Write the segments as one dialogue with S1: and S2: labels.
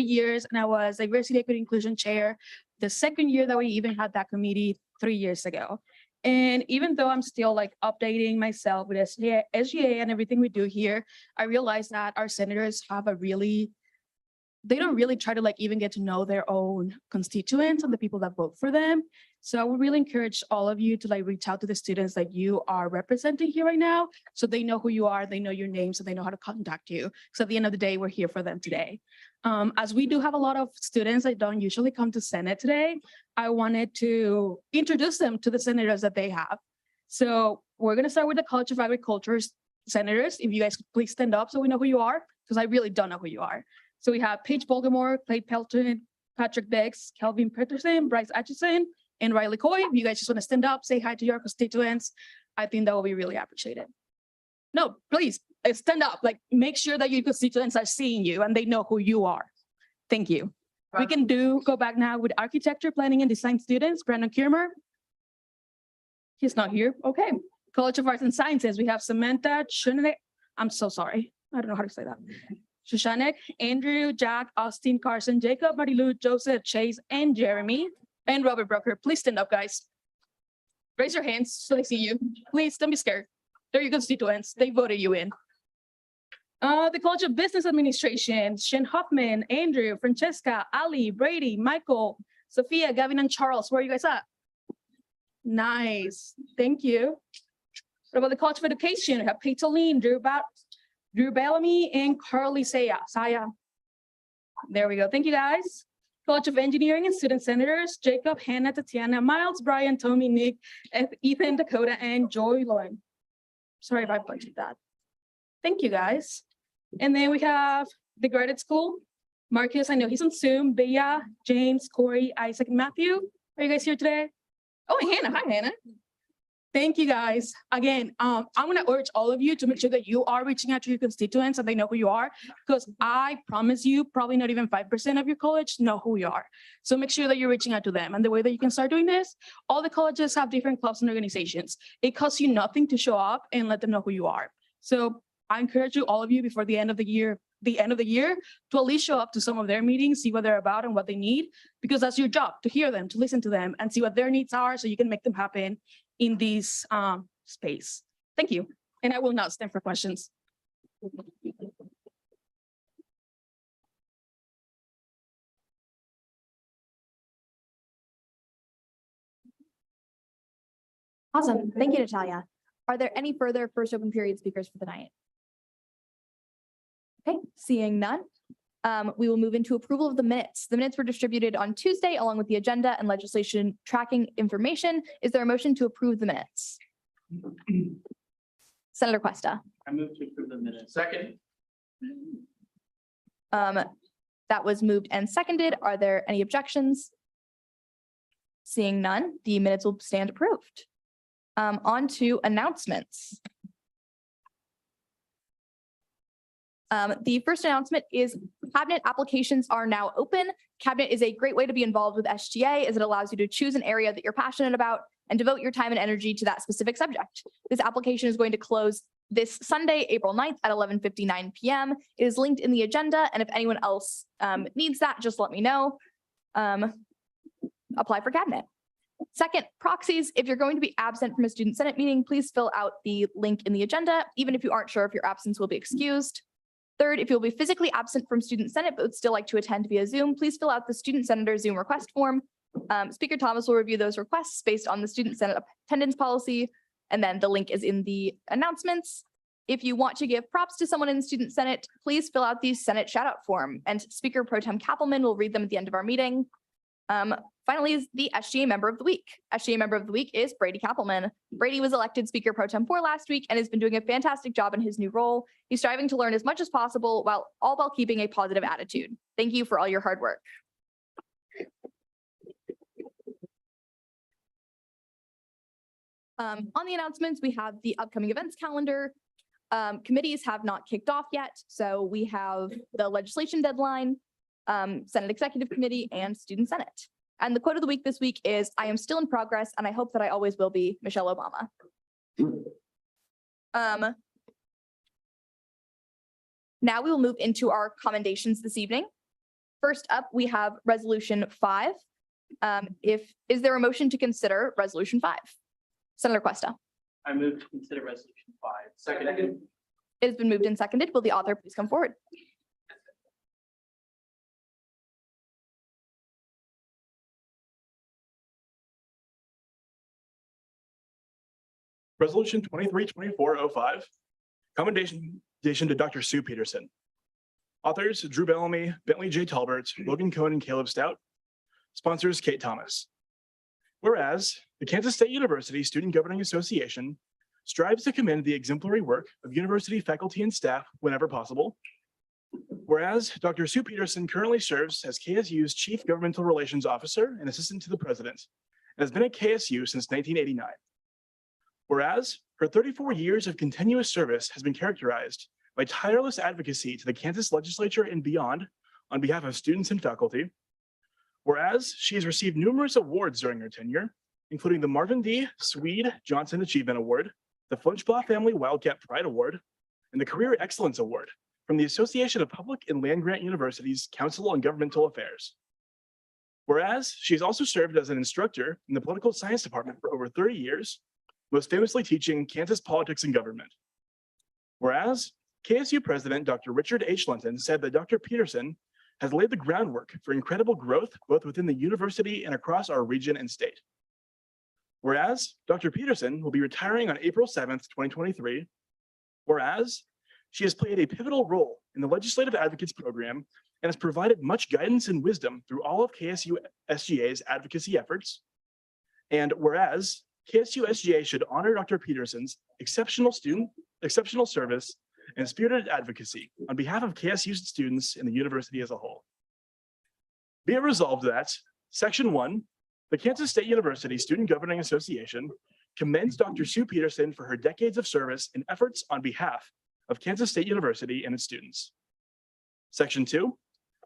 S1: years, and I was Diversity, Equity, Inclusion Chair the second year that we even had that committee 3 years ago. And even though I'm still like updating myself with SGA and everything we do here, I realize that our senators have they don't really try to like even get to know their own constituents and the people that vote for them. So I would really encourage all of you to like reach out to the students that you are representing here right now, so they know who you are, they know your name, so they know how to contact you. So at the end of the day, we're here for them today. As we do have a lot of students that don't usually come to Senate today, I wanted to introduce them to the senators that they have. So we're gonna start with the College of Agriculture's senators. If you guys could please stand up so we know who you are, because I really don't know who you are. So we have Paige Baltimore, Clay Pelton, Patrick Beggs, Kelvin Peterson, Bryce Atchison, and Riley Coy. If you guys just want to stand up, say hi to your constituents, I think that will be really appreciated. No, please stand up, like make sure that your constituents are seeing you and they know who you are. Thank you. We can go back now with architecture, planning and design students. Brandon Kiermer. He's not here. Okay. College of Arts and Sciences. We have Samantha Shunanek. I'm so sorry. I don't know how to say that. Shushanek, Andrew, Jack, Austin, Carson, Jacob, Marilu, Joseph, Chase, and Jeremy, and Robert Broker. Please stand up, guys. Raise your hands so they see you. Please don't be scared. They're your constituents. They voted you in. The College of Business Administration, Shen Hoffman, Andrew, Francesca, Ali, Brady, Michael, Sophia, Gavin, and Charles. Where are you guys at? Nice. Thank you. What about the College of Education? We have Paytoline, Drew Bellamy, and Carly Saya. There we go. Thank you, guys. College of Engineering and Student Senators, Jacob, Hannah, Tatiana, Miles, Brian, Tommy, Nick, Ethan, Dakota, and Joy Lauren. Sorry if I butchered that. Thank you, guys. And then we have the Graduate School. Marcus, I know he's on Zoom. Bea, James, Corey, Isaac, and Matthew. Are you guys here today? Oh, and Hannah. Hi, Hannah. Thank you, guys. Again, I'm going to urge all of you to make sure that you are reaching out to your constituents and they know who you are, because I promise you, probably not even 5% of your college know who you are. So make sure that you're reaching out to them. And the way that you can start doing this, all the colleges have different clubs and organizations. It costs you nothing to show up and let them know who you are. So I encourage you, all of you, before the end of the year, to at least show up to some of their meetings, see what they're about and what they need, because that's your job, to hear them, to listen to them and see what their needs are so you can make them happen in this space. Thank you. And I will now stand for questions.
S2: Awesome. Thank you, Natalia. Are there any further first open period speakers for the night? Okay, seeing none. We will move into approval of the minutes. The minutes were distributed on Tuesday along with the agenda and legislation tracking information. Is there a motion to approve the minutes? Senator Cuesta.
S3: I move to approve the minutes. Second.
S2: That was moved and seconded. Are there any objections? Seeing none, the minutes will stand approved. On to announcements. The first announcement is cabinet applications are now open. Cabinet is a great way to be involved with SGA, as it allows you to choose an area that you're passionate about and devote your time and energy to that specific subject. This application is going to close this Sunday, April 9th at 11:59 p.m. It is linked in the agenda, and if anyone else needs that, just let me know. Apply for cabinet. Second, proxies. If you're going to be absent from a student senate meeting, please fill out the link in the agenda, even if you aren't sure if your absence will be excused. Third, if you'll be physically absent from student senate but would still like to attend via Zoom, please fill out the student senator Zoom request form. Speaker Thomas will review those requests based on the student senate attendance policy, and then the link is in the announcements. If you want to give props to someone in the student senate, please fill out the Senate shout out form, and Speaker Pro Tem Kappelman will read them at the end of our meeting. Finally is the SGA member of the week. SGA member of the week is Brady Kappelman. Brady was elected Speaker Pro Tem 4 last week and has been doing a fantastic job in his new role. He's striving to learn as much as possible while keeping a positive attitude. Thank you for all your hard work. On the announcements, we have the upcoming events calendar. Committees have not kicked off yet, so we have the legislation deadline, Senate Executive Committee, and Student Senate. And the quote of the week this week is, "I am still in progress, and I hope that I always will be," Michelle Obama. Now we will move into our commendations this evening. First up, we have Resolution 5. Is there a motion to consider Resolution 5? Senator Questa.
S3: I move to consider resolution 5. Second.
S2: It has been moved and seconded. Will the author please come forward?
S4: Resolution 23-2405, commendation to Dr. Sue Peterson. Authors Drew Bellamy, Bentley J. Talbert, Logan Cohen, and Caleb Stout. Sponsors Kate Thomas. Whereas the Kansas State University Student Governing Association strives to commend the exemplary work of university faculty and staff whenever possible. Whereas Dr. Sue Peterson currently serves as KSU's Chief Governmental Relations Officer and Assistant to the President, and has been at KSU since 1989. Whereas her 34 years of continuous service has been characterized by tireless advocacy to the Kansas legislature and beyond on behalf of students and faculty. Whereas she has received numerous awards during her tenure, including the Marvin D. Swede Johnson Achievement Award, the Flinchbaugh Family Wildcat Pride Award, and the Career Excellence Award from the Association of Public and Land-Grant Universities Council on Governmental Affairs. Whereas she has also served as an instructor in the Political Science Department for over 30 years, most famously teaching Kansas politics and government. Whereas KSU President Dr. Richard H. Linton said that Dr. Peterson has laid the groundwork for incredible growth both within the university and across our region and state. Whereas Dr. Peterson will be retiring on April 7th, 2023. Whereas she has played a pivotal role in the Legislative Advocates Program and has provided much guidance and wisdom through all of KSU SGA's advocacy efforts. And whereas KSU SGA should honor Dr. Peterson's exceptional service, and spirited advocacy on behalf of KSU students and the university as a whole. Be it resolved that Section 1, the Kansas State University Student Governing Association commends Dr. Sue Peterson for her decades of service and efforts on behalf of Kansas State University and its students. Section 2,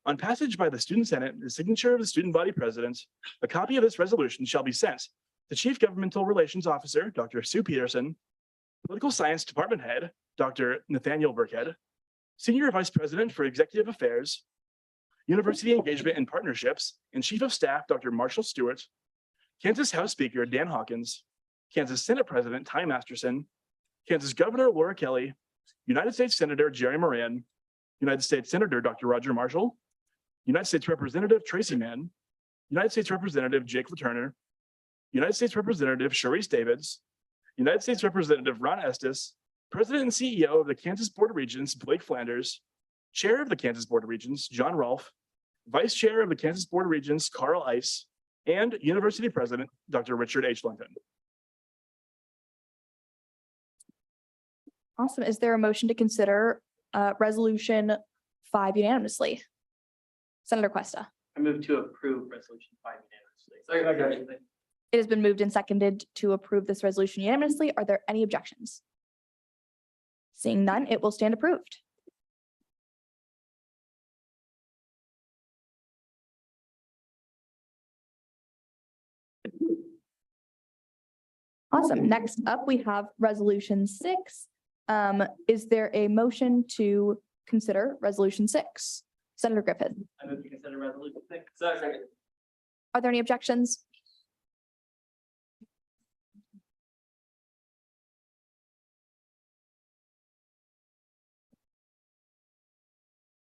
S4: on passage by the Student Senate, the signature of the student body president, a copy of this resolution shall be sent to Chief Governmental Relations Officer, Dr. Sue Peterson, Political Science Department Head, Dr. Nathaniel Burkhead, Senior Vice President for Executive Affairs, University Engagement and Partnerships, and Chief of Staff, Dr. Marshall Stewart, Kansas House Speaker Dan Hawkins, Kansas Senate President Ty Masterson, Kansas Governor Laura Kelly, United States Senator Jerry Moran, United States Senator Dr. Roger Marshall, United States Representative Tracy Mann, United States Representative Jake LaTurner, United States Representative Sharice Davids, United States Representative Ron Estes, President and CEO of the Kansas Board of Regents, Blake Flanders, Chair of the Kansas Board of Regents, John Rolfe, Vice Chair of the Kansas Board of Regents, Carl Ice, and University President, Dr. Richard H. Linton.
S2: Awesome. Is there a motion to consider Resolution 5 unanimously? Senator Questa.
S3: I move to approve resolution 5 unanimously.
S2: It has been moved and seconded to approve this resolution unanimously. Are there any objections? Seeing none, it will stand approved. Awesome. Next up, we have Resolution 6. Is there a motion to consider Resolution 6? Senator Griffin.
S3: I move to consider resolution 6. Second.
S2: Are there any objections?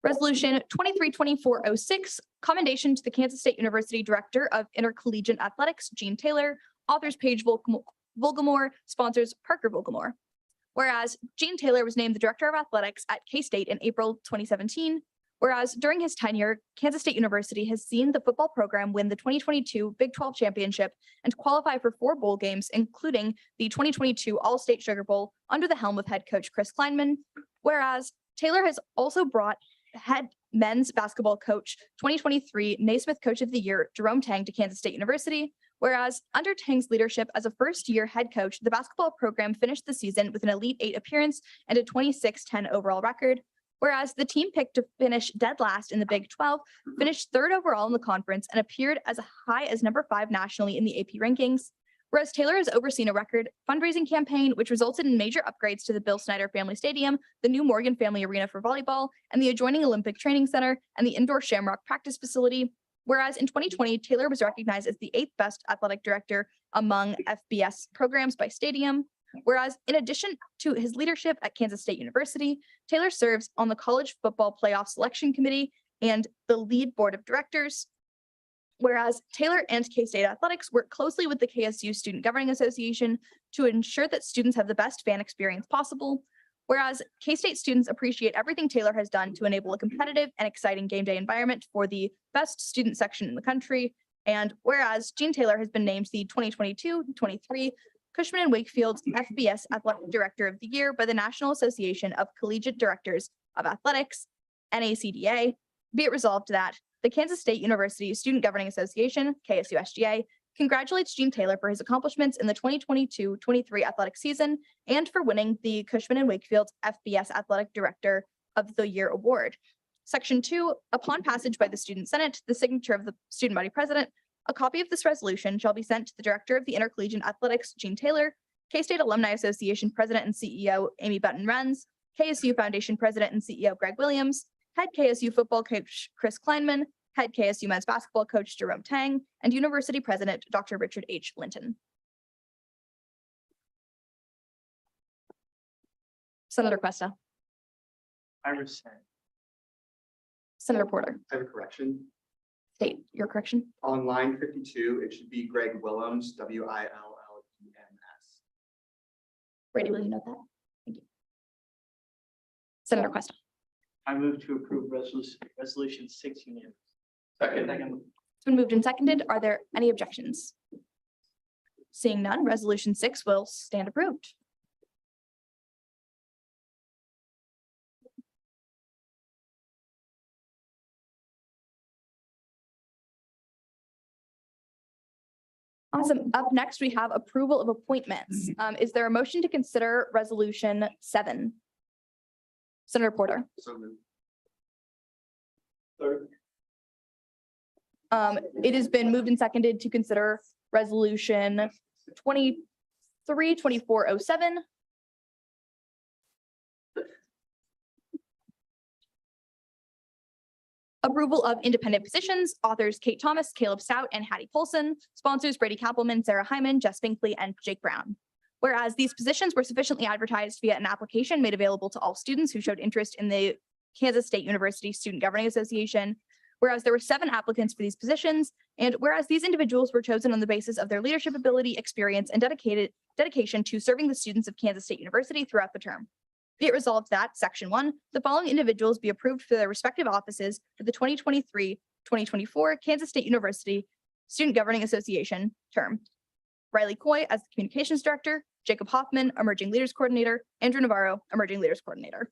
S2: Resolution 23-2406, commendation to the Kansas State University Director of Intercollegiate Athletics, Gene Taylor, authors Paige Volgamore, sponsors Parker Volgamore. Whereas Gene Taylor was named the Director of Athletics at K-State in April 2017. Whereas during his tenure, Kansas State University has seen the football program win the 2022 Big 12 Championship and qualify for 4 bowl games, including the 2022 All-State Sugar Bowl under the helm of head coach Chris Kleinman. Whereas Taylor has also brought head men's basketball coach 2023 Naismith Coach of the Year Jerome Tang to Kansas State University. Whereas under Tang's leadership as a first-year head coach, the basketball program finished the season with an Elite 8 appearance and a 26-10 overall record. Whereas the team picked to finish dead last in the Big 12, finished 3rd overall in the conference, and appeared as high as number 5 nationally in the AP rankings. Whereas Taylor has overseen a record fundraising campaign, which resulted in major upgrades to the Bill Snyder Family Stadium, the new Morgan Family Arena for volleyball, and the adjoining Olympic Training Center and the indoor Shamrock practice facility. Whereas in 2020, Taylor was recognized as the 8th best athletic director among FBS programs by Stadium. Whereas in addition to his leadership at Kansas State University, Taylor serves on the College Football Playoff Selection Committee and the lead board of directors. Whereas Taylor and K-State Athletics work closely with the KSU Student Governing Association to ensure that students have the best fan experience possible. Whereas K-State students appreciate everything Taylor has done to enable a competitive and exciting game day environment for the best student section in the country. And whereas Gene Taylor has been named the 2022-23 Cushman and Wakefield's FBS Athletic Director of the Year by the National Association of Collegiate Directors of Athletics, NACDA, be it resolved that the Kansas State University Student Governing Association, KSUSGA, congratulates Gene Taylor for his accomplishments in the 2022-23 athletic season and for winning the Cushman and Wakefield's FBS Athletic Director of the Year award. Section 2, upon passage by the Student Senate, the signature of the student body president, a copy of this resolution shall be sent to the Director of the Intercollegiate Athletics, Gene Taylor, K-State Alumni Association President and CEO, Amy Button-Renz, KSU Foundation President and CEO, Greg Williams, Head KSU Football Coach, Chris Kleinman, Head KSU Men's Basketball Coach, Jerome Tang, and University President, Dr. Richard H. Linton. Senator Questa.
S3: I rescind.
S2: Senator Porter.
S5: I have a correction.
S2: State your correction.
S5: On line 52, it should be Greg Willems, Willems.
S2: Brady, will you note that? Thank you. Senator Questa.
S3: I move to approve resolution 6 unanimous. Second.
S2: It's been moved and seconded. Are there any objections? Seeing none, resolution 6 will stand approved. Awesome. Up next, we have approval of appointments. Is there a motion to consider resolution 7? Senator Porter.
S5: So moved.
S3: Third.
S2: It has been moved and seconded to consider resolution 23-2407. Approval of independent positions, authors Kate Thomas, Caleb Stout, and Hattie Polson, sponsors Brady Kappelman, Sarah Hyman, Jess Binkley, and Jake Brown. Whereas these positions were sufficiently advertised via an application made available to all students who showed interest in the Kansas State University Student Governing Association, whereas there were 7 applicants for these positions, and whereas these individuals were chosen on the basis of their leadership ability, experience, and dedication to serving the students of Kansas State University throughout the term. Be it resolved that, Section 1, the following individuals be approved for their respective offices for the 2023-2024 Kansas State University Student Governing Association term. Riley Coy as the Communications Director, Jacob Hoffman, Emerging Leaders Coordinator, Andrew Navarro, Emerging Leaders Coordinator.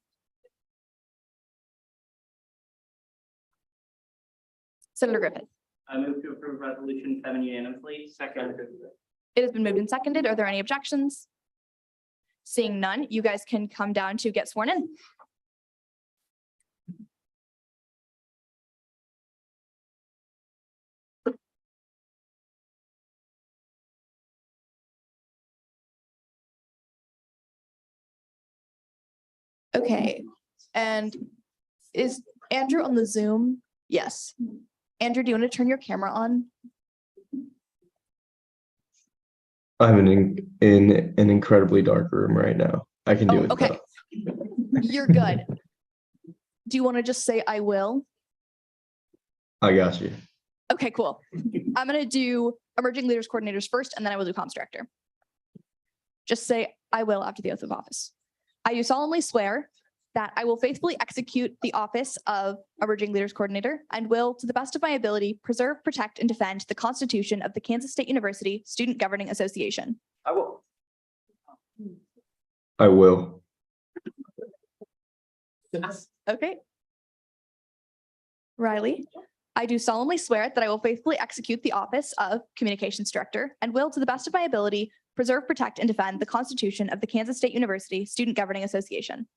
S2: Senator Griffith.
S3: I move to approve resolution 7 unanimously. Second.
S2: It has been moved and seconded. Are there any objections? Seeing none, you guys can come down to get sworn in. Okay, and is Andrew on the Zoom? Yes. Andrew, do you want to turn your camera on?
S6: I'm in an incredibly dark room right now. I can do
S2: Oh,
S6: it.
S2: okay. You're good. Do you want to just say I will?
S6: I got you.
S2: Okay, cool. I'm going to do Emerging Leaders Coordinators first, and then I will do Comms Director. Just say I will after the oath of office. I do solemnly swear that I will faithfully execute the office of Emerging Leaders Coordinator and will, to the best of my ability, preserve, protect, and defend the Constitution of the Kansas State University Student Governing Association.
S3: I will.
S6: I will.
S2: Okay. Riley, I do solemnly swear that I will faithfully execute the office of Communications Director and will, to the best of my ability, preserve, protect, and defend the Constitution of the Kansas State University Student Governing Association.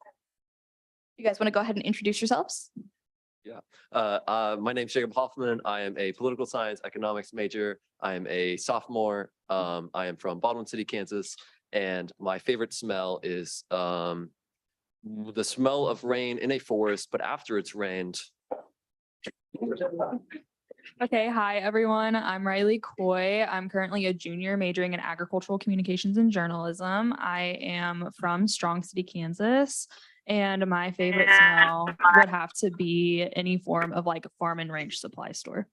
S2: You guys want to go ahead and introduce yourselves?
S7: My name's Jacob Hoffman. I am a political science economics major. I am a sophomore. I am from Baldwin City, Kansas, and my favorite smell is the smell of rain in a forest, but after it's rained.
S8: Okay, hi everyone. I'm Riley Coy. I'm currently a junior majoring in agricultural communications and journalism. I am from Strong City, Kansas, and my favorite smell would have to be any form of like a farm and ranch supply store.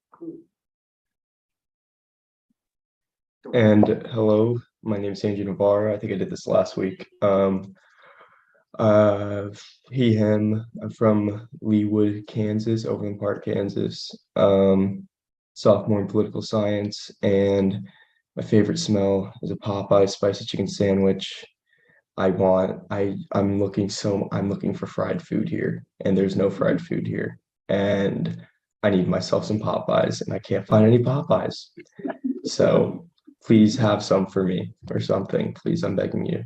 S6: And hello, my name is Sanji Navarro. I think I did this last week. He, him. I'm from Leawood, Kansas, Overland Park, Kansas. Sophomore in political science, and my favorite smell is a Popeye spicy chicken sandwich. I'm looking for fried food here, and there's no fried food here. And I need myself some Popeyes, and I can't find any Popeyes. So please have some for me or something. Please, I'm begging you.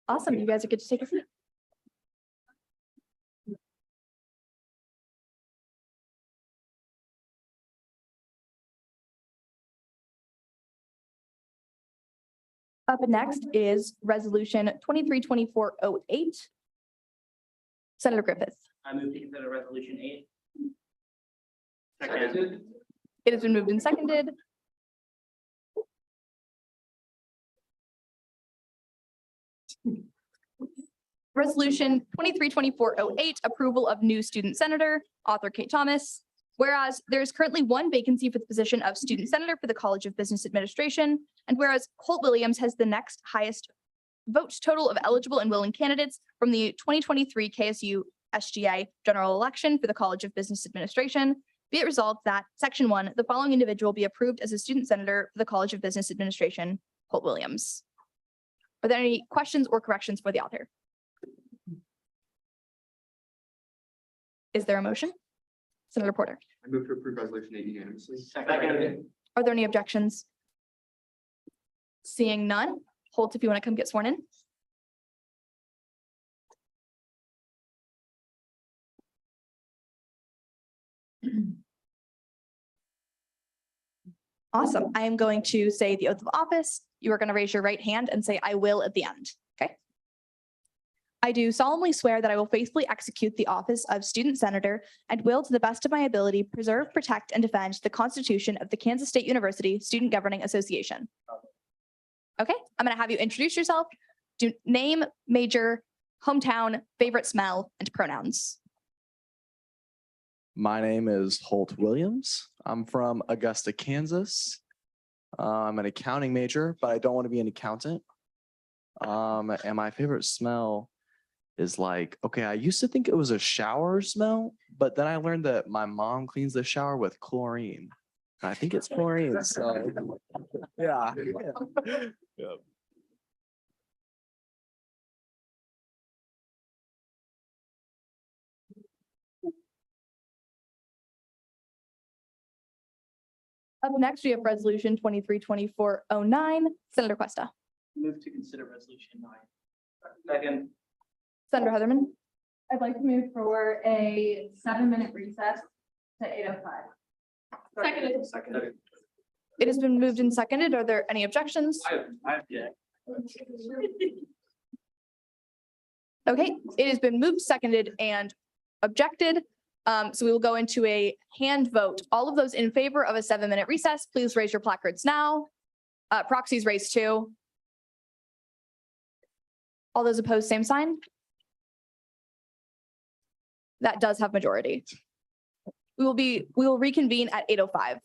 S2: Awesome. You guys are good to take a seat. Up next is Resolution 232408. Senator Griffith.
S3: I move to consider resolution 8.
S5: Seconded.
S2: It has been moved and seconded. Resolution 232408, approval of new student senator, author Kate Thomas. Whereas there is currently one vacancy for the position of student senator for the College of Business Administration, and whereas Holt Williams has the next highest vote total of eligible and willing candidates from the 2023 KSU SGA general election for the College of Business Administration, be it resolved that Section 1, the following individual be approved as a student senator for the College of Business Administration, Holt Williams. Are there any questions or corrections for the author? Is there a motion? Senator Porter,
S5: I move to approve resolution 8 unanimously.
S3: Seconded.
S2: are there any objections? Seeing none, Holt, if you want to come get sworn in. Awesome. I am going to say the oath of office. You are going to raise your right hand and say, "I will" at the end. Okay. I do solemnly swear that I will faithfully execute the office of student senator and will, to the best of my ability, preserve, protect, and defend the Constitution of the Kansas State University Student Governing Association. Okay, I'm going to have you introduce yourself, do name, major, hometown, favorite smell, and pronouns.
S9: My name is Holt Williams. I'm from Augusta, Kansas. I'm an accounting major, but I don't want to be an accountant. And my favorite smell is like, okay, I used to think it was a shower smell, but then I learned that my mom cleans the shower with chlorine. I think it's chlorine, so yeah. Yeah.
S2: Up next, we have resolution 232409. Senator Questa.
S3: Move to consider resolution 9. Second.
S2: Senator Heatherman.
S1: I'd like to move for a 7-minute recess to 8:05.
S3: Seconded.
S2: It has been moved and seconded. Are there any objections?
S3: Yeah.
S2: Okay, it has been moved, seconded, and objected. So we will go into a hand vote. All of those in favor of a 7-minute recess, please raise your placards now. Proxies raised too. All those opposed, same sign. That does have majority. We will reconvene at 8:05.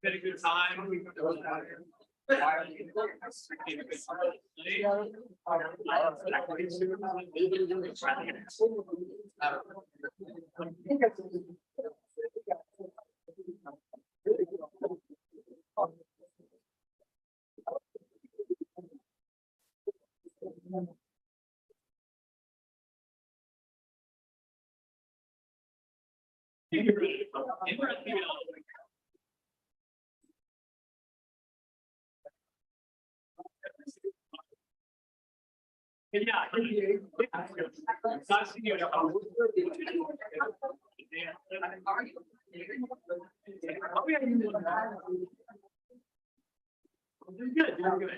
S3: Been a good time. Yeah. Good, you're good.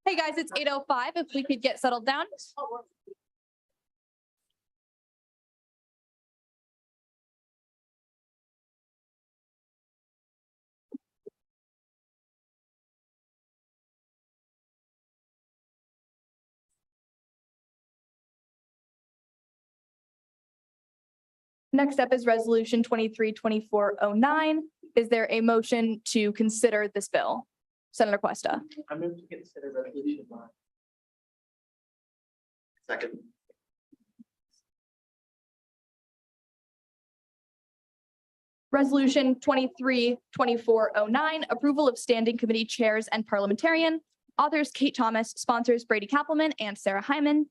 S2: Hey guys, it's 8:05. If we could get settled down. Next up is Resolution 23-2409. Is there a motion to consider this bill? Senator Questa.
S3: I move to consider resolution 9.
S5: Second.
S2: Resolution 23-2409, approval of standing committee chairs and parliamentarian. Authors Kate Thomas, sponsors Brady Kappelman and Sarah Hyman.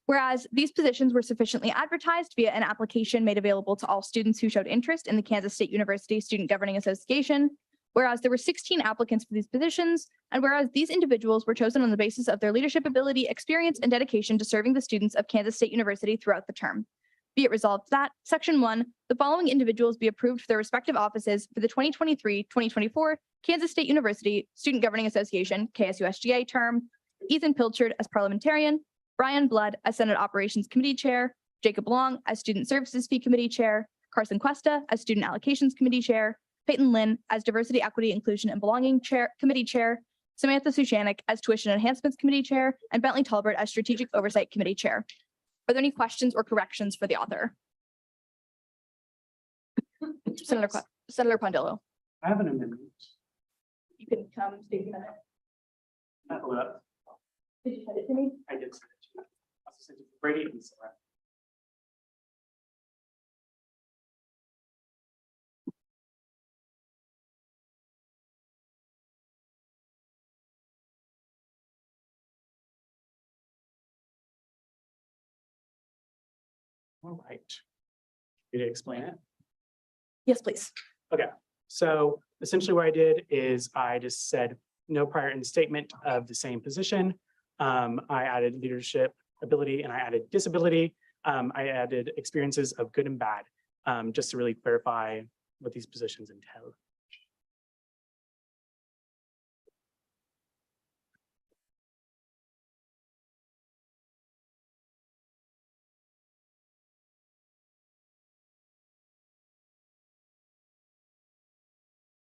S2: Whereas these positions were sufficiently advertised via an application made available to all students who showed interest in the Kansas State University Student Governing Association. Whereas there were 16 applicants for these positions, and whereas these individuals were chosen on the basis of their leadership ability, experience, and dedication to serving the students of Kansas State University throughout the term. Be it resolved that, Section 1, the following individuals be approved for their respective offices for the 2023-2024 Kansas State University Student Governing Association, KSUSGA term. Ethan Pilchard as parliamentarian, Brian Blood as Senate Operations Committee Chair, Jacob Long as Student Services Fee Committee Chair, Carson Cuesta as Student Allocations Committee Chair, Peyton Lynn as Diversity, Equity, Inclusion, and Belonging Committee Chair, Samantha Sushanik as Tuition Enhancements Committee Chair, and Bentley Talbert as Strategic Oversight Committee Chair. Are there any questions or corrections for the author? Senator Pondillo.
S3: I have an amendment.
S2: You can come state your minute.
S3: Hold up.
S2: Did you send it to me?
S3: I did send it to you. I also sent it to Brady and Sarah. All right. Did I explain it?
S2: Yes, please.
S3: So essentially what I did is I just said no prior instatement of the same position. I added leadership ability and I added disability. I added experiences of good and bad, just to really clarify what these positions entail.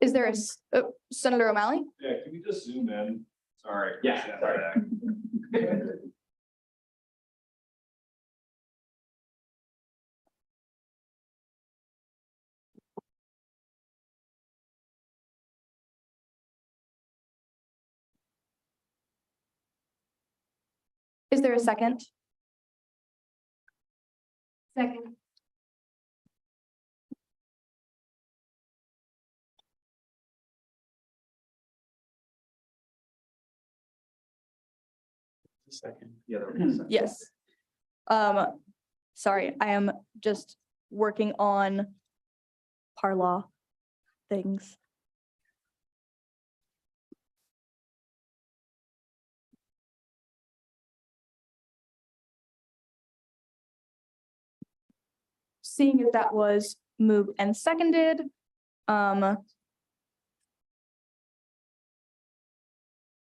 S2: Is there Senator O'Malley?
S10: Yeah, can we just zoom in? Sorry.
S3: Yeah, sorry.
S2: Is there a second? Second.
S3: Second.
S5: The other one.
S2: Yes. Sorry, I am just working on Parlaw things. Seeing if that was moved and seconded,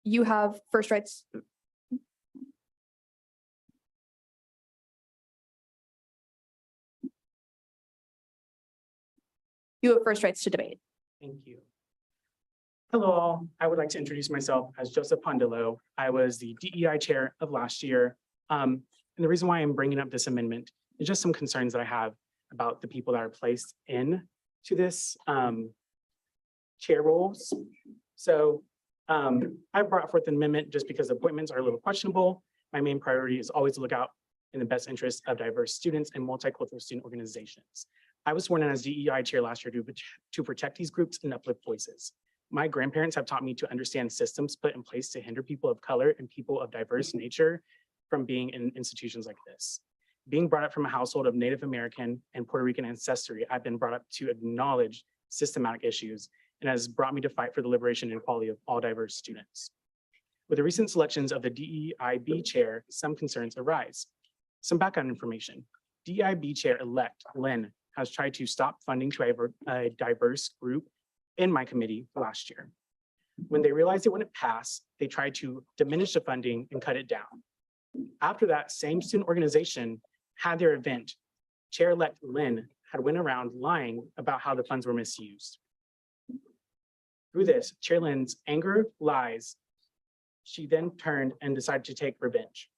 S2: you have first rights. You have first rights to debate.
S3: Thank you. Hello, all. I would like to introduce myself as Joseph Pondillo. I was the DEI chair of last year. And the reason why I'm bringing up this amendment is just some concerns that I have about the people that are placed in to this chair roles. So I brought forth an amendment just because appointments are a little questionable. My main priority is always to look out in the best interest of diverse students and multicultural student organizations. I was sworn in as DEI chair last year to protect these groups and uplift voices. My grandparents have taught me to understand systems put in place to hinder people of color and people of diverse nature from being in institutions like this. Being brought up from a household of Native American and Puerto Rican ancestry, I've been brought up to acknowledge systematic issues and has brought me to fight for the liberation and equality of all diverse students. With the recent selections of the DEIB chair, some concerns arise. Some background information. DEIB chair-elect Lynn has tried to stop funding to a diverse group in my committee last year. When they realized it wouldn't pass, they tried to diminish the funding and cut it down. After that, same student organization had their event. Chair-elect Lynn had went around lying about how the funds were misused. Through this, Chair Lynn's anger, lies, she then turned and decided to take revenge.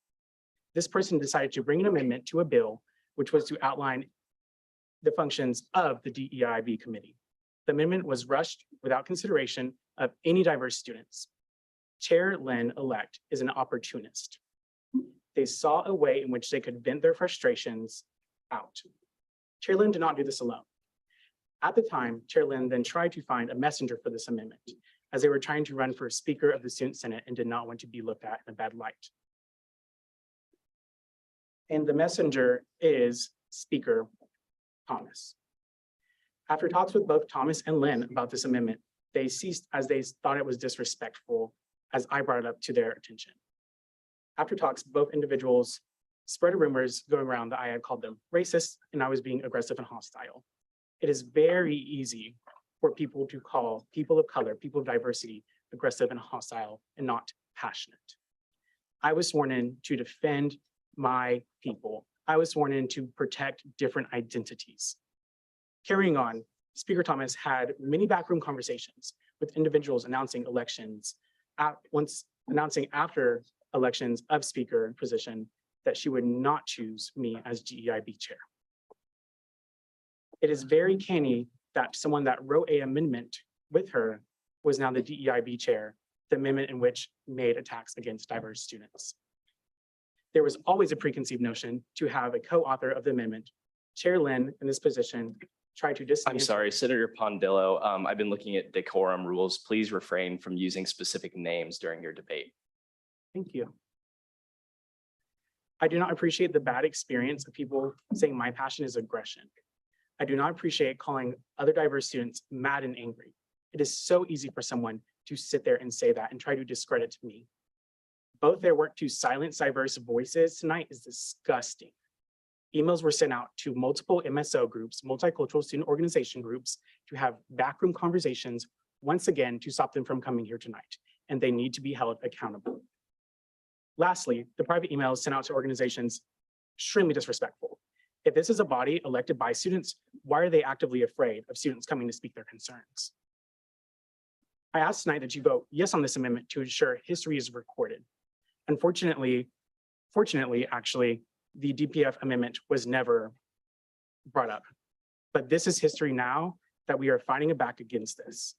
S3: This person decided to bring an amendment to a bill, which was to outline the functions of the DEIB committee. The amendment was rushed without consideration of any diverse students. Chair Lynn-elect is an opportunist. They saw a way in which they could vent their frustrations out. Chair Lynn did not do this alone. At the time, Chair Lynn then tried to find a messenger for this amendment, as they were trying to run for Speaker of the Student Senate and did not want to be looked at in a bad light. And the messenger is Speaker Thomas. After talks with both Thomas and Lynn about this amendment, they ceased as they thought it was disrespectful as I brought it up to their attention. After talks, both individuals spread rumors going around that I had called them racist and I was being aggressive and hostile. It is very easy for people to call people of color, people of diversity, aggressive and hostile and not passionate. I was sworn in to defend my people. I was sworn in to protect different identities. Carrying on, Speaker Thomas had many backroom conversations with individuals announcing elections, announcing after elections of speaker position that she would not choose me as DEIB chair. It is very canny that someone that wrote an amendment with her was now the DEIB chair, the amendment in which made attacks against diverse students. There was always a preconceived notion to have a co-author of the amendment. Chair Lynn in this position tried to dismantle.
S11: I'm sorry, Senator Pondillo, I've been looking at decorum rules. Please refrain from using specific names during your debate.
S3: Thank you. I do not appreciate the bad experience of people saying my passion is aggression. I do not appreciate calling other diverse students mad and angry. It is so easy for someone to sit there and say that and try to discredit me. Both their work to silence diverse voices tonight is disgusting. Emails were sent out to multiple MSO groups, multicultural student organization groups, to have backroom conversations, once again, to stop them from coming here tonight, and they need to be held accountable. Lastly, the private emails sent out to organizations, extremely disrespectful. If this is a body elected by students, why are they actively afraid of students coming to speak their concerns? I ask tonight that you vote yes on this amendment to ensure history is recorded. Unfortunately, actually, the DPF amendment was never brought up. But this is history now that we are fighting back against this.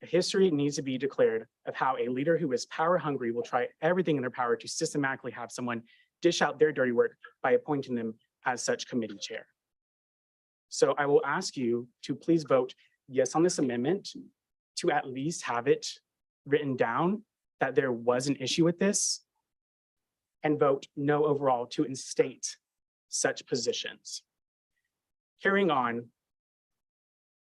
S3: A history needs to be declared of how a leader who is power hungry will try everything in their power to systematically have someone dish out their dirty work by appointing them as such committee chair. So I will ask you to please vote yes on this amendment to at least have it written down that there was an issue with this, and vote no overall to instate such positions. Carrying on,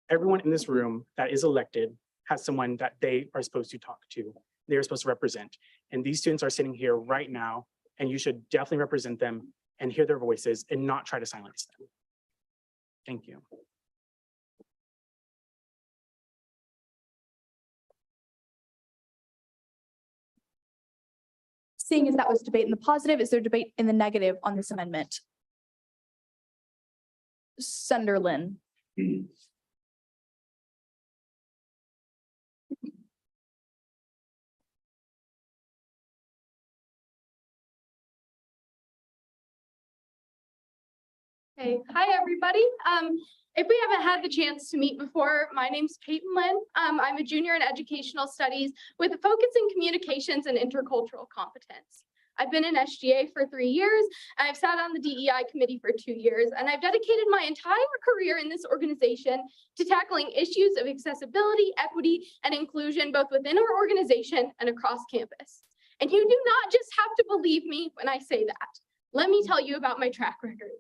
S3: everyone in this room that is elected has someone that they are supposed to talk to, they are supposed to represent. And these students are sitting here right now, and you should definitely represent them and hear their voices and not try to silence them. Thank you.
S2: Seeing as that was debate in the positive, is there debate in the negative on this amendment? Senator Lynn.
S12: Hey, hi, everybody. If we haven't had the chance to meet before, my name's Peyton Lynn. I'm a junior in educational studies with a focus in communications and intercultural competence. I've been in SGA for 3 years, and I've sat on the DEI committee for 2 years, and I've dedicated my entire career in this organization to tackling issues of accessibility, equity, and inclusion, both within our organization and across campus. And you do not just have to believe me when I say that. Let me tell you about my track record.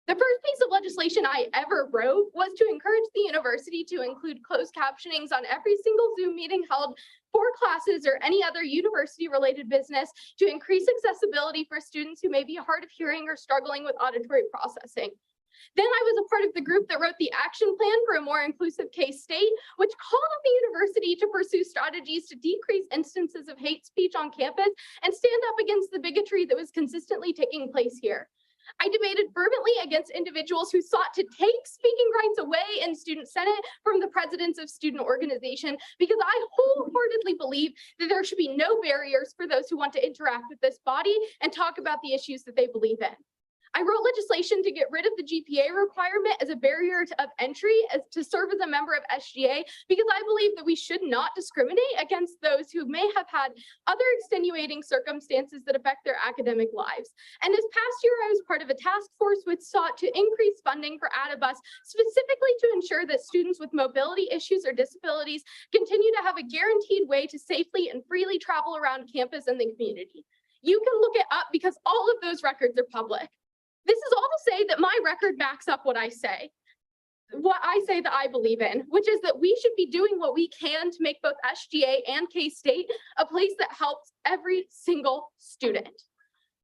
S12: The first piece of legislation I ever wrote was to encourage the university to include closed captionings on every single Zoom meeting held for classes or any other university-related business to increase accessibility for students who may be hard of hearing or struggling with auditory processing. Then I was a part of the group that wrote the action plan for a more inclusive K-State, which called on the university to pursue strategies to decrease instances of hate speech on campus and stand up against the bigotry that was consistently taking place here. I debated fervently against individuals who sought to take speaking rights away in Student Senate from the presidents of student organization because I wholeheartedly believe that there should be no barriers for those who want to interact with this body and talk about the issues that they believe in. I wrote legislation to get rid of the GPA requirement as a barrier of entry to serve as a member of SGA because I believe that we should not discriminate against those who may have had other extenuating circumstances that affect their academic lives. And this past year, I was part of a task force which sought to increase funding for Adibus, specifically to ensure that students with mobility issues or disabilities continue to have a guaranteed way to safely and freely travel around campus and the community. You can look it up because all of those records are public. This is all to say that my record backs up what I say that I believe in, which is that we should be doing what we can to make both SGA and K-State a place that helps every single student.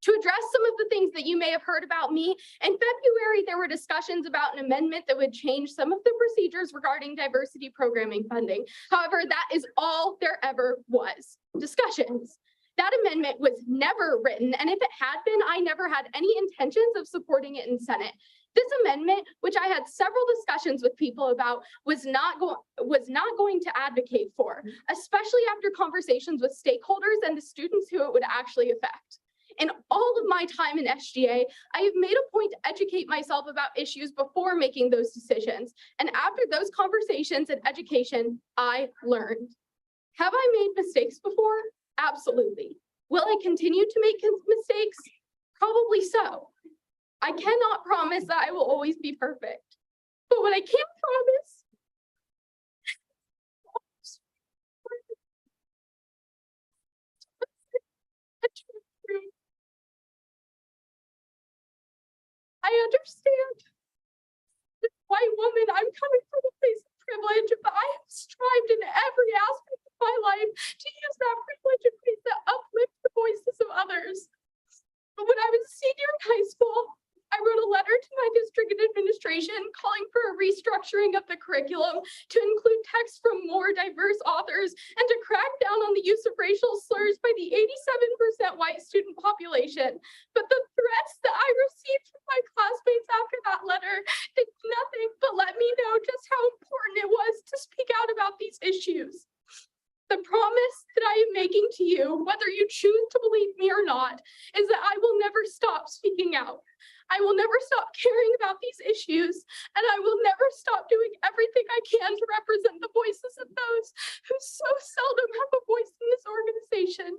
S12: To address some of the things that you may have heard about me, in February, there were discussions about an amendment that would change some of the procedures regarding diversity programming funding. However, that is all there ever was, discussions. That amendment was never written, and if it had been, I never had any intentions of supporting it in Senate. This amendment, which I had several discussions with people about, was not going to advocate for, especially after conversations with stakeholders and the students who it would actually affect. In all of my time in SGA, I have made a point to educate myself about issues before making those decisions. And after those conversations and education, I learned. Have I made mistakes before? Absolutely. Will I continue to make mistakes? Probably so. I cannot promise that I will always be perfect. But what I can promise I understand. As a white woman, I'm coming from a place of privilege, but I have strived in every aspect of my life to use that privilege in ways that uplift the voices of others. But when I was a senior in high school, I wrote a letter to my district administration calling for a restructuring of the curriculum to include texts from more diverse authors and to crack down on the use of racial slurs by the 87% white student population. But the threats that I received from my classmates after that letter did nothing but let me know just how important it was to speak out about these issues. The promise that I am making to you, whether you choose to believe me or not, is that I will never stop speaking out. I will never stop caring about these issues, and I will never stop doing everything I can to represent the voices of those who so seldom have a voice in this organization.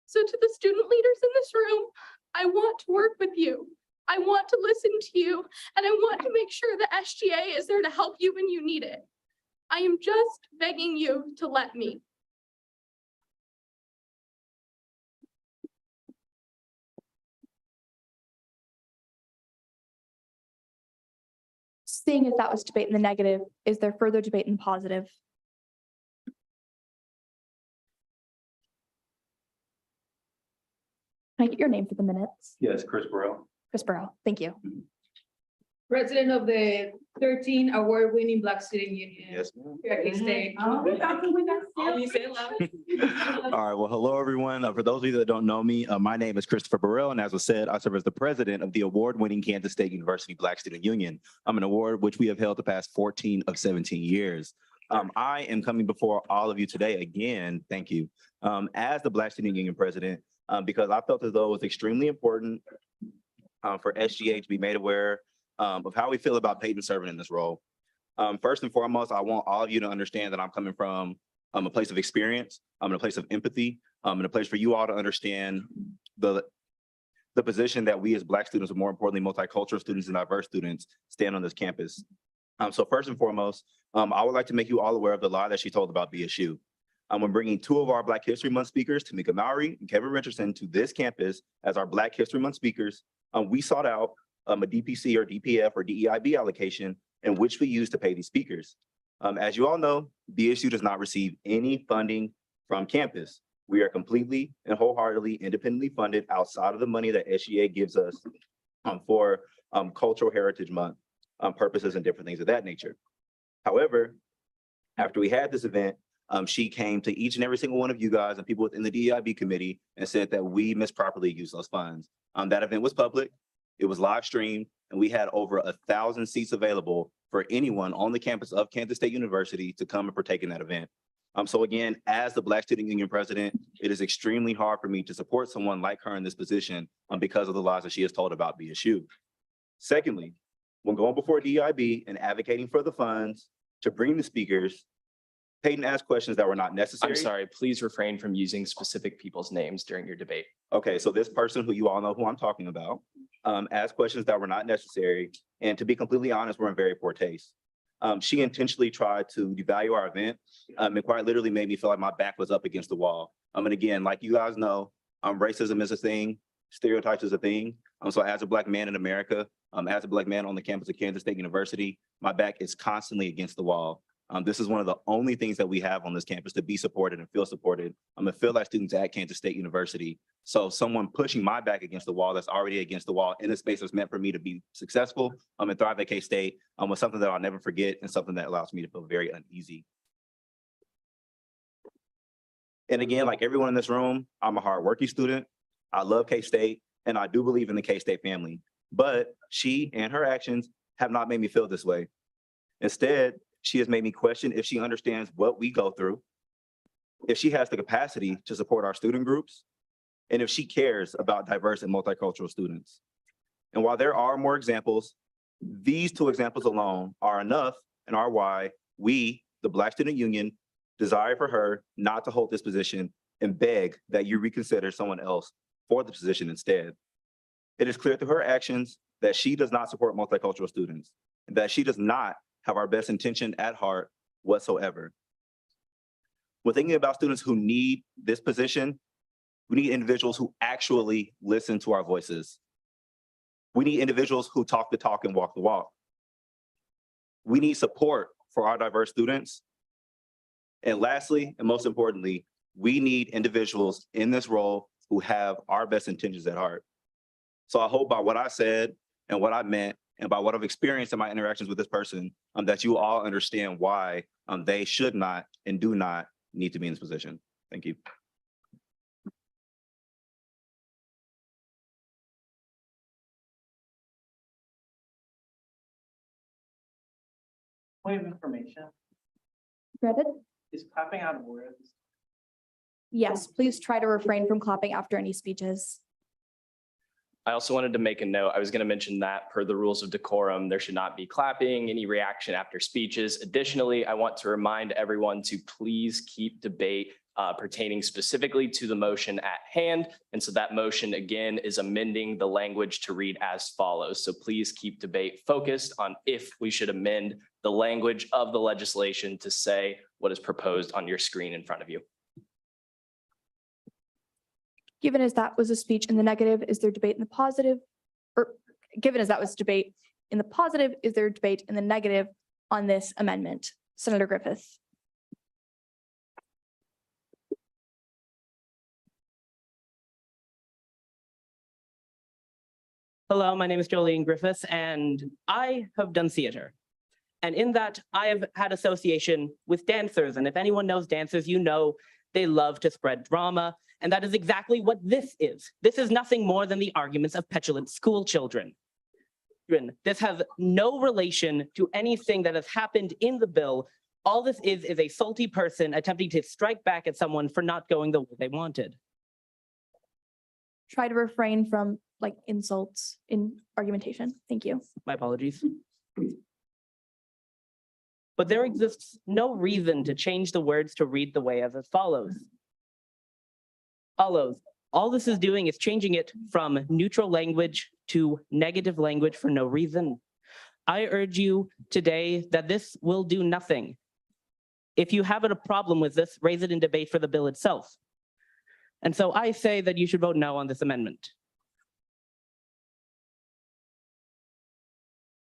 S12: So to the student leaders in this room, I want to work with you. I want to listen to you, and I want to make sure that SGA is there to help you when you need it. I am just begging you to let me.
S2: Seeing as that was debate in the negative, is there further debate in the positive? Can I get your name for the minutes?
S10: Yes, Chris Burrell.
S2: Chris Burrow, thank you.
S13: President of the 13 award-winning Black Student Union.
S10: Yes, ma'am.
S13: Here at K-State.
S10: All right, well, hello, everyone. For those of you that don't know me, my name is Christopher Burrell, and as was said, I serve as the president of the award-winning Kansas State University Black Student Union. I'm an award which we have held the past 14 of 17 years. I am coming before all of you today again, thank you, as the Black Student Union president, because I felt as though it was extremely important for SGA to be made aware of how we feel about Peyton serving in this role. First and foremost, I want all of you to understand that I'm coming from a place of experience, I'm in a place of empathy, in a place for you all to understand the position that we as Black students, but more importantly, multicultural students and diverse students stand on this campus. So first and foremost, I would like to make you all aware of the lie that she told about BSU. We're bringing two of our Black History Month speakers, Tamika Mowry and Kevin Richardson, to this campus as our Black History Month speakers. We sought out a DPC or DPF or DEIB allocation in which we use to pay these speakers. As you all know, BSU does not receive any funding from campus. We are completely and wholeheartedly independently funded outside of the money that SGA gives us for Cultural Heritage Month purposes and different things of that nature. However, after we had this event, she came to each and every single one of you guys and people within the DEIB committee and said that we misproperly used those funds. That event was public, it was live streamed, and we had over 1,000 seats available for anyone on the campus of Kansas State University to come and partake in that event. So again, as the Black Student Union president, it is extremely hard for me to support someone like her in this position because of the lies that she has told about BSU. Secondly, when going before DEIB and advocating for the funds to bring the speakers, Peyton asked questions that were not necessary.
S11: I'm sorry, please refrain from using specific people's names during your debate.
S10: Okay, so this person who you all know who I'm talking about asked questions that were not necessary. And to be completely honest, were in very poor taste. She intentionally tried to devalue our event and quite literally made me feel like my back was up against the wall. And again, like you guys know, racism is a thing, stereotypes is a thing. So as a Black man in America, as a Black man on the campus of Kansas State University, my back is constantly against the wall. This is one of the only things that we have on this campus to be supported and feel supported. And feel like students at Kansas State University. So someone pushing my back against the wall that's already against the wall in a space that's meant for me to be successful and thrive at K-State was something that I'll never forget and something that allows me to feel very uneasy. And again, like everyone in this room, I'm a hardworking student. I love K-State and I do believe in the K-State family, but she and her actions have not made me feel this way. Instead, she has made me question if she understands what we go through, if she has the capacity to support our student groups, and if she cares about diverse and multicultural students. And while there are more examples, these two examples alone are enough and are why we, the Black Student Union, desire for her not to hold this position and beg that you reconsider someone else for the position instead. It is clear through her actions that she does not support multicultural students, and that she does not have our best intention at heart whatsoever. When thinking about students who need this position, we need individuals who actually listen to our voices. We need individuals who talk the talk and walk the walk. We need support for our diverse students. And lastly, and most importantly, we need individuals in this role who have our best intentions at heart. So I hope by what I said and what I meant and by what I've experienced in my interactions with this person, that you all understand why they should not and do not need to be in this position. Thank you.
S14: Point of information,
S2: Granted?
S14: is clapping out of order?
S2: Yes, please try to refrain from clapping after any speeches.
S11: I also wanted to make a note. I was going to mention that per the rules of decorum, there should not be clapping, any reaction after speeches. Additionally, I want to remind everyone to please keep debate pertaining specifically to the motion at hand. And so that motion again is amending the language to read as follows. So please keep debate focused on if we should amend the language of the legislation to say what is proposed on your screen in front of you.
S2: Given as that was a speech in the negative, is there debate in the positive? Or given as that was debate in the positive, is there debate in the negative on this amendment? Senator Griffith.
S14: Hello, my name is Jolene Griffiths, and I have done theater. And in that, I have had association with dancers. And if anyone knows dancers, you know they love to spread drama. And that is exactly what this is. This is nothing more than the arguments of petulant school children. This has no relation to anything that has happened in the bill. All this is a salty person attempting to strike back at someone for not going the way they wanted.
S2: Try to refrain from like insults in argumentation. Thank you.
S14: My apologies. But there exists no reason to change the words to read the way as follows. All this is doing is changing it from neutral language to negative language for no reason. I urge you today that this will do nothing. If you have a problem with this, raise it in debate for the bill itself. And so I say that you should vote no on this amendment.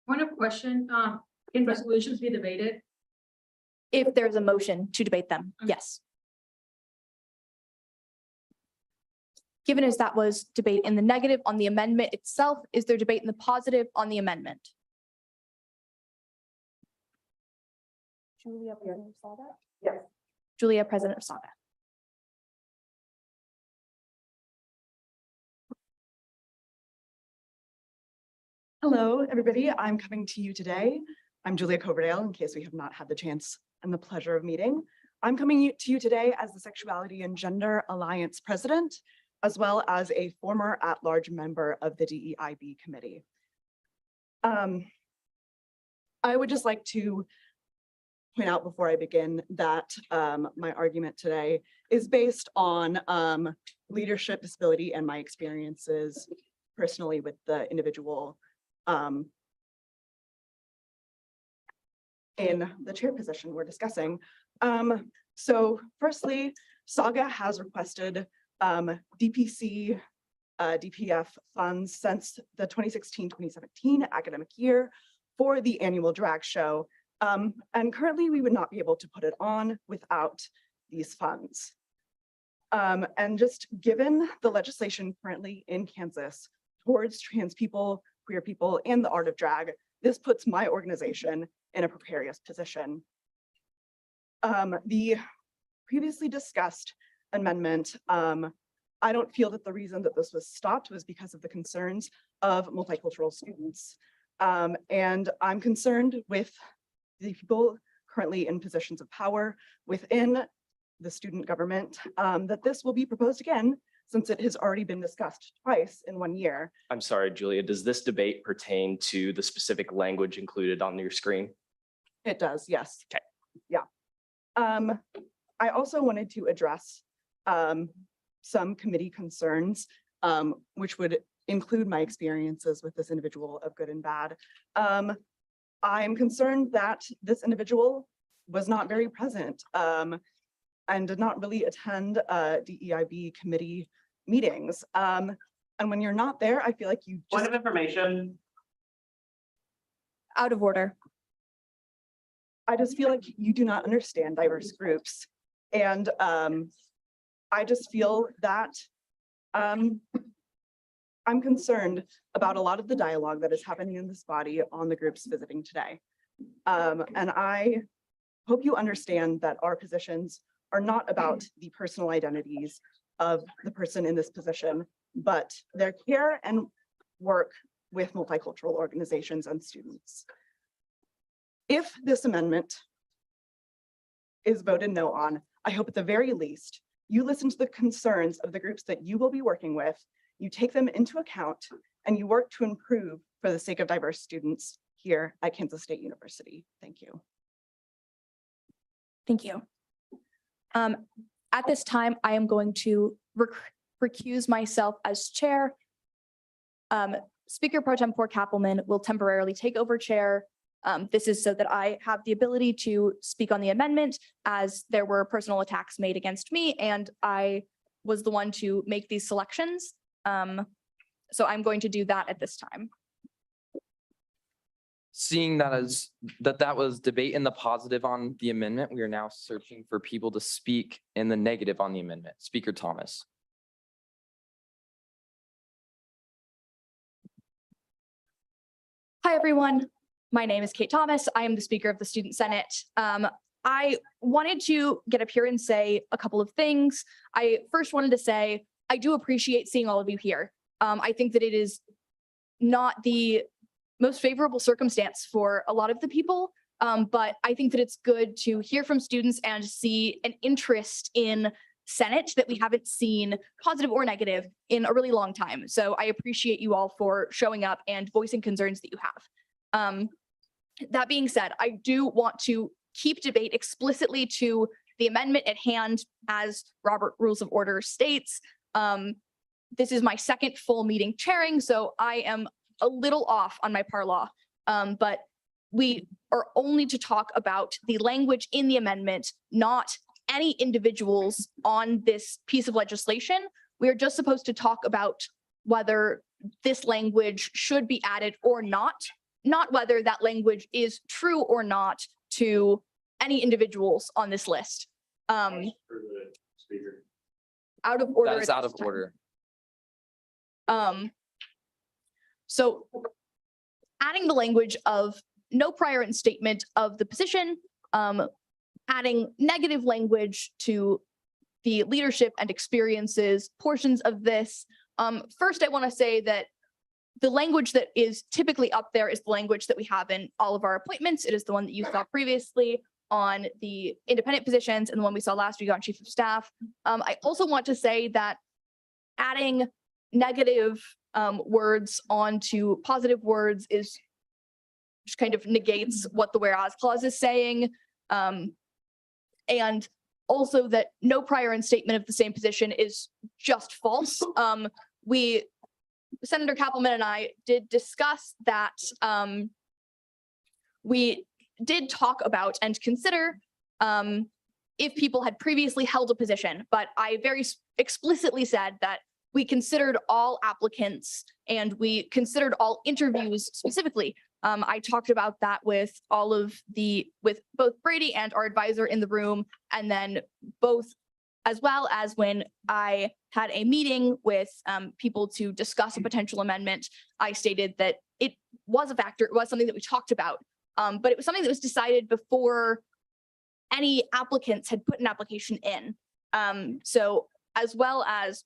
S13: Point of question, can resolutions be debated?
S2: If there's a motion to debate them, yes. Given as that was debate in the negative on the amendment itself, is there debate in the positive on the amendment? Julia, President of Saga? Yes. Julia, President of Saga.
S15: Hello, everybody. I'm coming to you today. I'm Julia Coverdale, in case we have not had the chance and the pleasure of meeting. I'm coming to you today as the Sexuality and Gender Alliance President, as well as a former at-large member of the DEIB committee. I would just like to point out before I begin that my argument today is based on leadership, disability, and my experiences personally with the individual in the chair position we're discussing. So firstly, Saga has requested DPC, DPF funds since the 2016-2017 academic year for the annual drag show. And currently we would not be able to put it on without these funds. And just given the legislation currently in Kansas towards trans people, queer people, and the art of drag, this puts my organization in a precarious position. The previously discussed amendment, I don't feel that the reason that this was stopped was because of the concerns of multicultural students. And I'm concerned with the people currently in positions of power within the student government, that this will be proposed again, since it has already been discussed twice in 1 year.
S11: I'm sorry, Julia, does this debate pertain to the specific language included on your screen?
S15: It does, yes.
S11: Okay.
S15: Yeah. I also wanted to address some committee concerns, which would include my experiences with this individual of good and bad. I'm concerned that this individual was not very present and did not really attend DEIB committee meetings. And when you're not there, I feel like you just—
S14: Point of information.
S2: Out of order.
S15: I just feel like you do not understand diverse groups. And I just feel that I'm concerned about a lot of the dialogue that is happening in this body on the groups visiting today. And I hope you understand that our positions are not about the personal identities of the person in this position, but their care and work with multicultural organizations and students. If this amendment is voted no on, I hope at the very least you listen to the concerns of the groups that you will be working with, you take them into account, and you work to improve for the sake of diverse students here at Kansas State University. Thank you.
S2: Thank you. At this time, I am going to recuse myself as chair. Speaker Pro Tempore Kappelman will temporarily take over chair. This is so that I have the ability to speak on the amendment, as there were personal attacks made against me and I was the one to make these selections. So I'm going to do that at this time.
S16: Seeing that was debate in the positive on the amendment, we are now searching for people to speak in the negative on the amendment. Speaker Thomas.
S2: Hi, everyone. My name is Kate Thomas. I am the Speaker of the Student Senate. I wanted to get up here and say a couple of things. I first wanted to say, I do appreciate seeing all of you here. I think that it is not the most favorable circumstance for a lot of the people, but I think that it's good to hear from students and see an interest in Senate that we haven't seen, positive or negative, in a really long time. So I appreciate you all for showing up and voicing concerns that you have. That being said, I do want to keep debate explicitly to the amendment at hand, as Robert Rules of Order states. this is my second full meeting chairing, so I am a little off on my parlaw. But we are only to talk about the language in the amendment, not any individuals on this piece of legislation. We are just supposed to talk about whether this language should be added or not whether that language is true or not to any individuals on this list. Out of order.
S16: That is
S2: at
S16: out
S2: this
S16: of
S2: time.
S16: order.
S2: So adding the language of no prior instatement of the position, adding negative language to the leadership and experiences portions of this. First, I want to say that the language that is typically up there is the language that we have in all of our appointments. It is the one that you saw previously on the independent positions and the one we saw last week on chief of staff. I also want to say that adding negative words onto positive words is just kind of negates what the whereas clause is saying. And also that no prior instatement of the same position is just false. Senator Kappelman and I did discuss that we did talk about and consider if people had previously held a position, but I very explicitly said that we considered all applicants and we considered all interviews specifically. I talked about that with with both Brady and our advisor in the room, and then as well as when I had a meeting with people to discuss a potential amendment. I stated that it was a factor, it was something that we talked about, but it was something that was decided before any applicants had put an application in. So as well as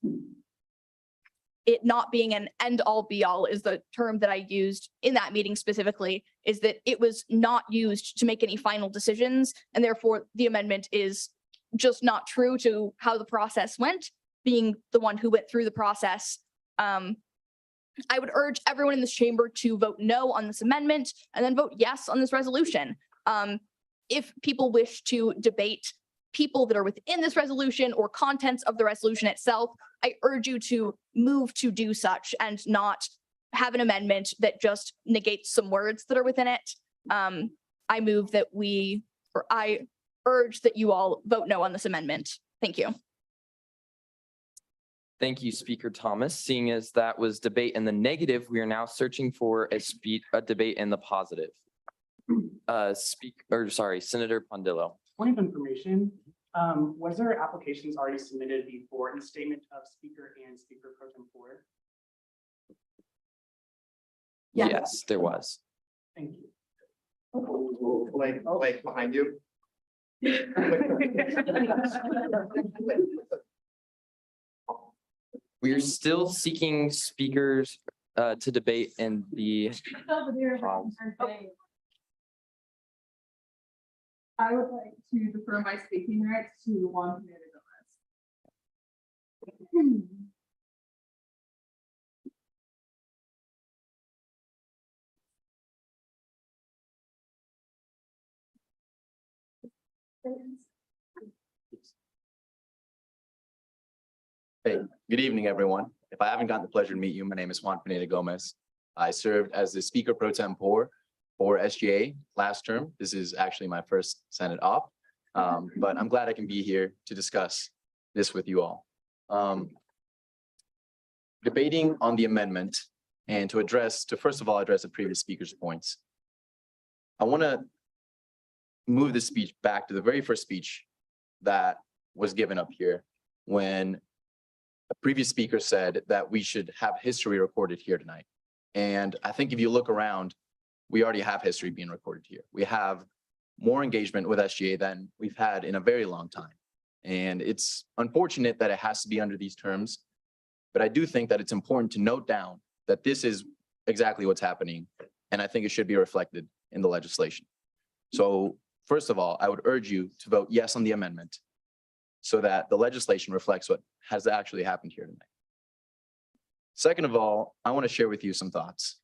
S2: it not being an end all be all is the term that I used in that meeting specifically, is that it was not used to make any final decisions, and therefore the amendment is just not true to how the process went, being the one who went through the process. I would urge everyone in this chamber to vote no on this amendment and then vote yes on this resolution. If people wish to debate people that are within this resolution or contents of the resolution itself, I urge you to move to do such and not have an amendment that just negates some words that are within it. I urge that you all vote no on this amendment. Thank you.
S16: Thank you, Speaker Thomas. Seeing as that was debate in the negative, we are now searching for a debate in the positive. Senator Pondillo.
S3: Point of information, was there applications already submitted before the statement of speaker and speaker pro tempore?
S16: Yes, there was.
S3: Thank you.
S5: Like behind you.
S16: We are still seeking speakers to debate in the.
S13: I would like to defer my speaking rights to Juan Pineda Gomez.
S17: Hey, good evening, everyone. If I haven't gotten the pleasure to meet you, my name is Juan Pineda Gomez. I served as the Speaker Pro Tempore for SGA last term. This is actually my first Senate op, but I'm glad I can be here to discuss this with you all. Debating on the amendment and to first of all address the previous speaker's points. I want to move the speech back to the very first speech that was given up here when a previous speaker said that we should have history recorded here tonight. And I think if you look around, we already have history being recorded here. We have more engagement with SGA than we've had in a very long time. And it's unfortunate that it has to be under these terms, but I do think that it's important to note down that this is exactly what's happening. And I think it should be reflected in the legislation. So first of all, I would urge you to vote yes on the amendment so that the legislation reflects what has actually happened here tonight. Second of all, I want to share with you some thoughts.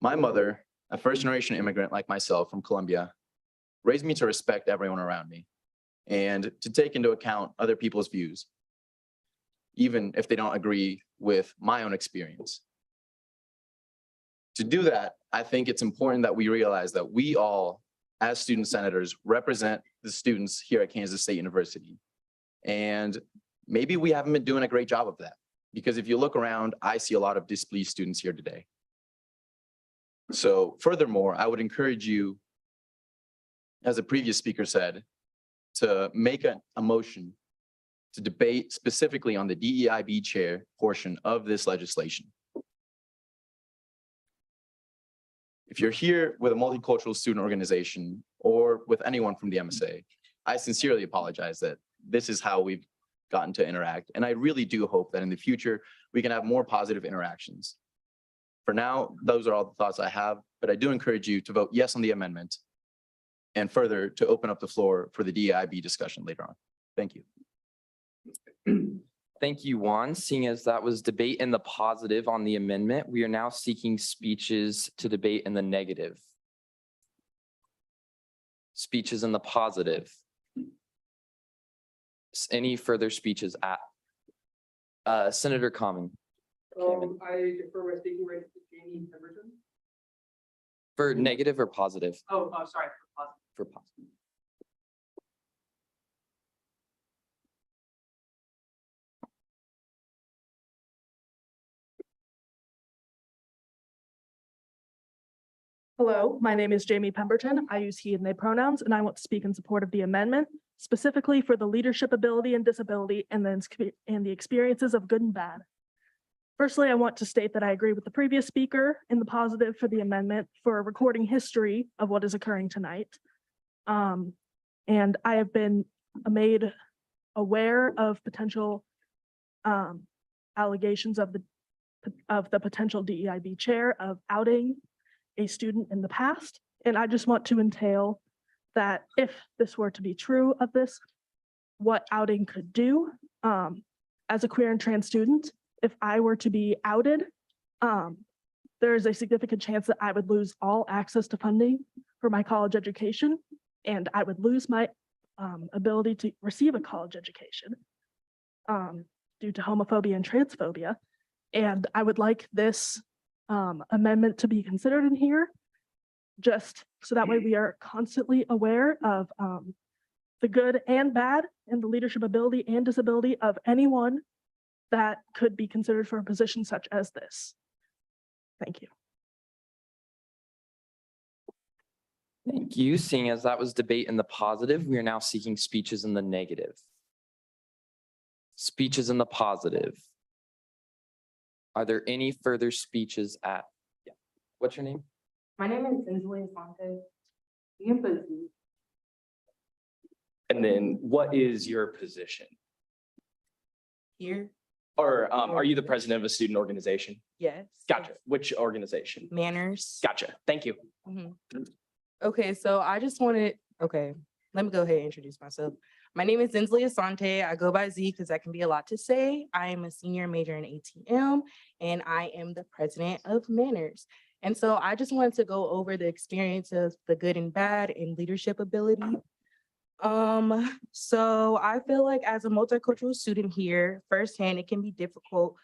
S17: My mother, a first-generation immigrant like myself from Colombia, raised me to respect everyone around me. and to take into account other people's views, even if they don't agree with my own experience. To do that, I think it's important that we realize that we all, as student senators, represent the students here at Kansas State University. And maybe we haven't been doing a great job of that, because if you look around, I see a lot of displeased students here today. So furthermore, I would encourage you, as a previous speaker said, to make a motion to debate specifically on the DEIB chair portion of this legislation. If you're here with a multicultural student organization or with anyone from the MSA, I sincerely apologize that this is how we've gotten to interact. And I really do hope that in the future, we can have more positive interactions. For now, those are all the thoughts I have, but I do encourage you to vote yes on the amendment and further to open up the floor for the DEIB discussion later on. Thank you.
S16: Thank you, Juan. Seeing as that was debate in the positive on the amendment, we are now seeking speeches to debate in the negative. Speeches in the positive. Any further speeches at Senator Common?
S18: I defer my speaking rights to Jamie Pemberton.
S16: For negative or positive?
S18: Oh, sorry.
S16: For positive.
S19: Hello, my name is Jamie Pemberton. I use he and they pronouns, and I want to speak in support of the amendment, specifically for the leadership ability and disability and the experiences of good and bad. Firstly, I want to state that I agree with the previous speaker in the positive for the amendment for a recording history of what is occurring tonight. And I have been made aware of potential allegations of the potential DEIB chair of outing a student in the past. And I just want to entail that if this were to be true of this, what outing could do as a queer and trans student. If I were to be outed, there is a significant chance that I would lose all access to funding for my college education, and I would lose my ability to receive a college education due to homophobia and transphobia. And I would like this amendment to be considered in here, just so that way we are constantly aware of the good and bad and the leadership ability and disability of anyone that could be considered for a position such as this. Thank you.
S16: Thank you. Seeing as that was debate in the positive, we are now seeking speeches in the negative. Speeches in the positive. Are there any further speeches at, yeah. What's your name?
S20: My name is Inslee Asante. You can put Z.
S11: And then what is your position?
S20: Here.
S11: Or are you the president of a student organization?
S20: Yes.
S11: Gotcha. Which organization?
S20: Manners.
S11: Gotcha. Thank you.
S20: Okay, so I just wanted, okay, let me go ahead and introduce myself. My name is Inslee Asante. I go by Z because that can be a lot to say. I am a senior major in ATM, and I am the president of Manners. And so I just wanted to go over the experiences, the good and bad, and leadership ability. So I feel like as a multicultural student here, firsthand, it can be difficult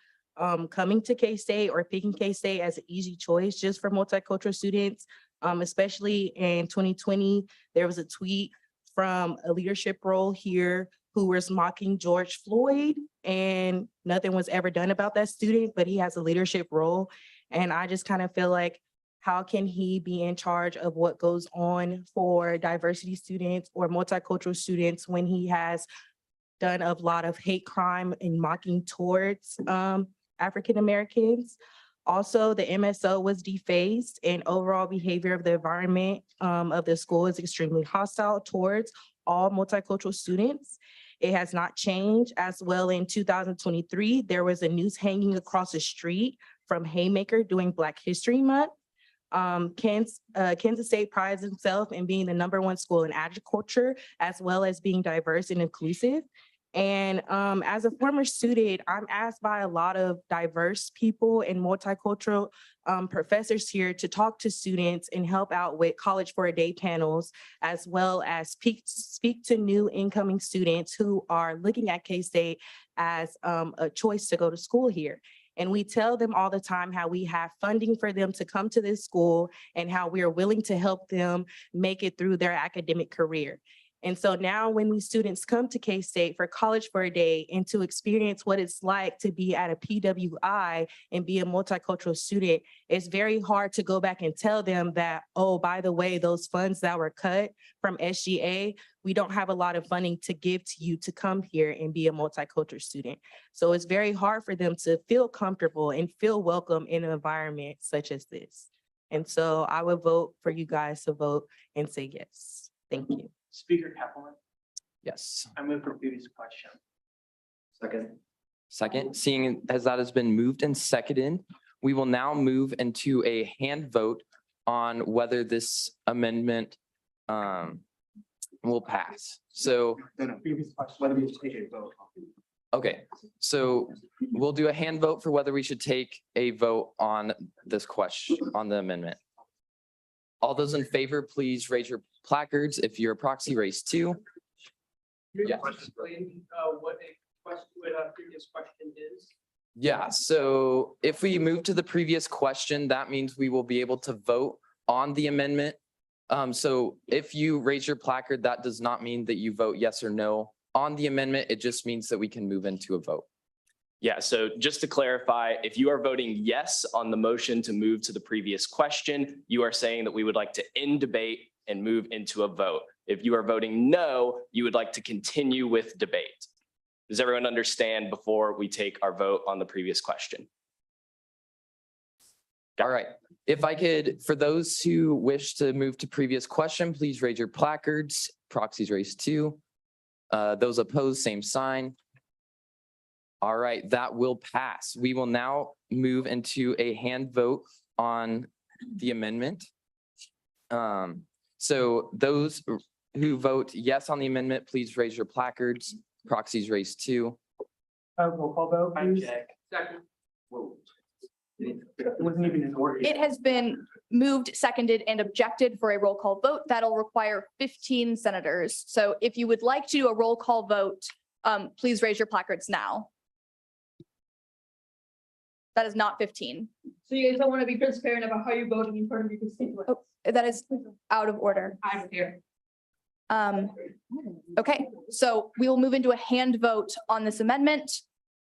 S20: coming to K-State or picking K-State as an easy choice just for multicultural students. Especially in 2020, there was a tweet from a leadership role here who was mocking George Floyd, and nothing was ever done about that student, but he has a leadership role. And I just kind of feel like, how can he be in charge of what goes on for diversity students or multicultural students when he has done a lot of hate crime and mocking towards African Americans? Also, the MSO was defaced, and overall behavior of the environment of the school is extremely hostile towards all multicultural students. It has not changed. As well, in 2023, there was a noose hanging across the street from Haymaker during Black History Month. Kansas State prides itself in being the #1 school in agriculture, as well as being diverse and inclusive. And as a former student, I'm asked by a lot of diverse people and multicultural professors here to talk to students and help out with College for a Day panels, as well as speak to new incoming students who are looking at K-State as a choice to go to school here. And we tell them all the time how we have funding for them to come to this school and how we are willing to help them make it through their academic career. And so now when these students come to K-State for College for a Day and to experience what it's like to be at a PWI and be a multicultural student, it's very hard to go back and tell them that, oh, by the way, those funds that were cut from SGA, we don't have a lot of funding to give to you to come here and be a multicultural student. So it's very hard for them to feel comfortable and feel welcome in an environment such as this. And so I would vote for you guys to vote and say yes. Thank you.
S18: Speaker Kaplan,
S16: Yes.
S18: I move for previous question.
S16: Second, seeing as that has been moved and seconded, we will now move into a hand vote on whether this amendment will pass. So,
S3: Previous question, whether we should take a vote.
S16: okay, so we'll do a hand vote for whether we should take a vote on this question, on the amendment. All those in favor, please raise your placards. If you're a proxy, raise 2. Yeah.
S18: Explain what a previous question is.
S16: Yeah, so if we move to the previous question, that means we will be able to vote on the amendment. So if you raise your placard, that does not mean that you vote yes or no on the amendment. It just means that we can move into a vote.
S11: Yeah, so just to clarify, if you are voting yes on the motion to move to the previous question, you are saying that we would like to end debate and move into a vote. If you are voting no, you would like to continue with debate. Does everyone understand before we take our vote on the previous question?
S16: All right, if I could, for those who wish to move to previous question, please raise your placards. Proxies raise 2. Those opposed, same sign. All right, that will pass. We will now move into a hand vote on the amendment. So those who vote yes on the amendment, please raise your placards. Proxies raise 2.
S3: Roll call vote, please.
S18: Second.
S3: It wasn't even in order.
S2: It has been moved, seconded, and objected for a roll call vote. That'll require 15 senators. So if you would like to do a roll call vote, please raise your placards now. That is not 15.
S13: So you guys don't want to be transparent about how you're voting in front of your constituents.
S2: Oh, that is out of order.
S13: I'm here.
S2: Okay, so we will move into a hand vote on this amendment.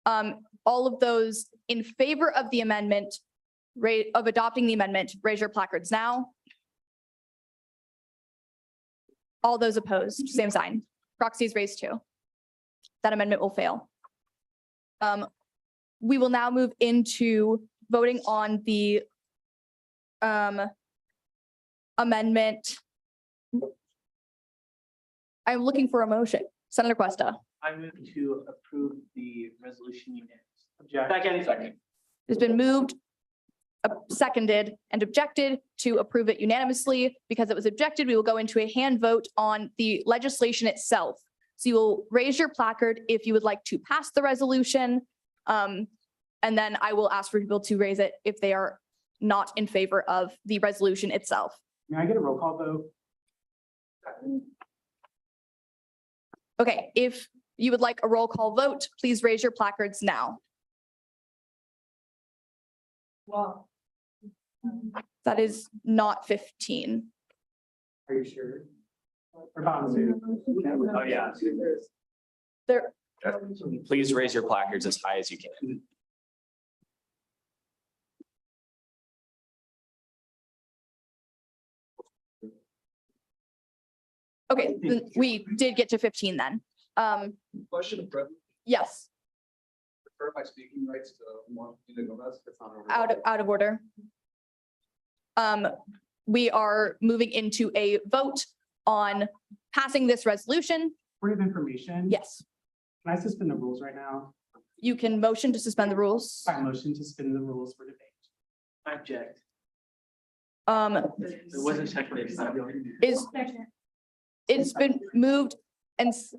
S2: All of those in favor of the amendment, of adopting the amendment, raise your placards now. All those opposed, same sign. Proxies raised 2. That amendment will fail. We will now move into voting on the amendment. I'm looking for a motion. Senator Questa.
S18: I move to approve the resolution
S3: Object.
S18: Second.
S2: It's been moved, seconded, and objected to approve it unanimously. Because it was objected, we will go into a hand vote on the legislation itself. So you will raise your placard if you would like to pass the resolution. And then I will ask for people to raise it if they are not in favor of the resolution itself.
S3: May I get a roll call vote?
S2: Okay, if you would like a roll call vote, please raise your placards now.
S13: Wow.
S2: That is not 15.
S3: Are you sure? Oh, yeah.
S2: There,
S11: Please raise your placards as high as you can.
S2: okay, we did get to 15 then.
S5: Question, President,
S2: Yes,
S5: refer my speaking rights to Montana Gomez. It's not over.
S2: out of order. We are moving into a vote on passing this resolution.
S3: Point of information.
S2: Yes,
S3: Can I suspend the rules right now?
S2: you can motion to suspend the rules.
S3: I motion to suspend the rules for debate.
S18: I object.
S3: It wasn't seconded.
S2: It's been moved and is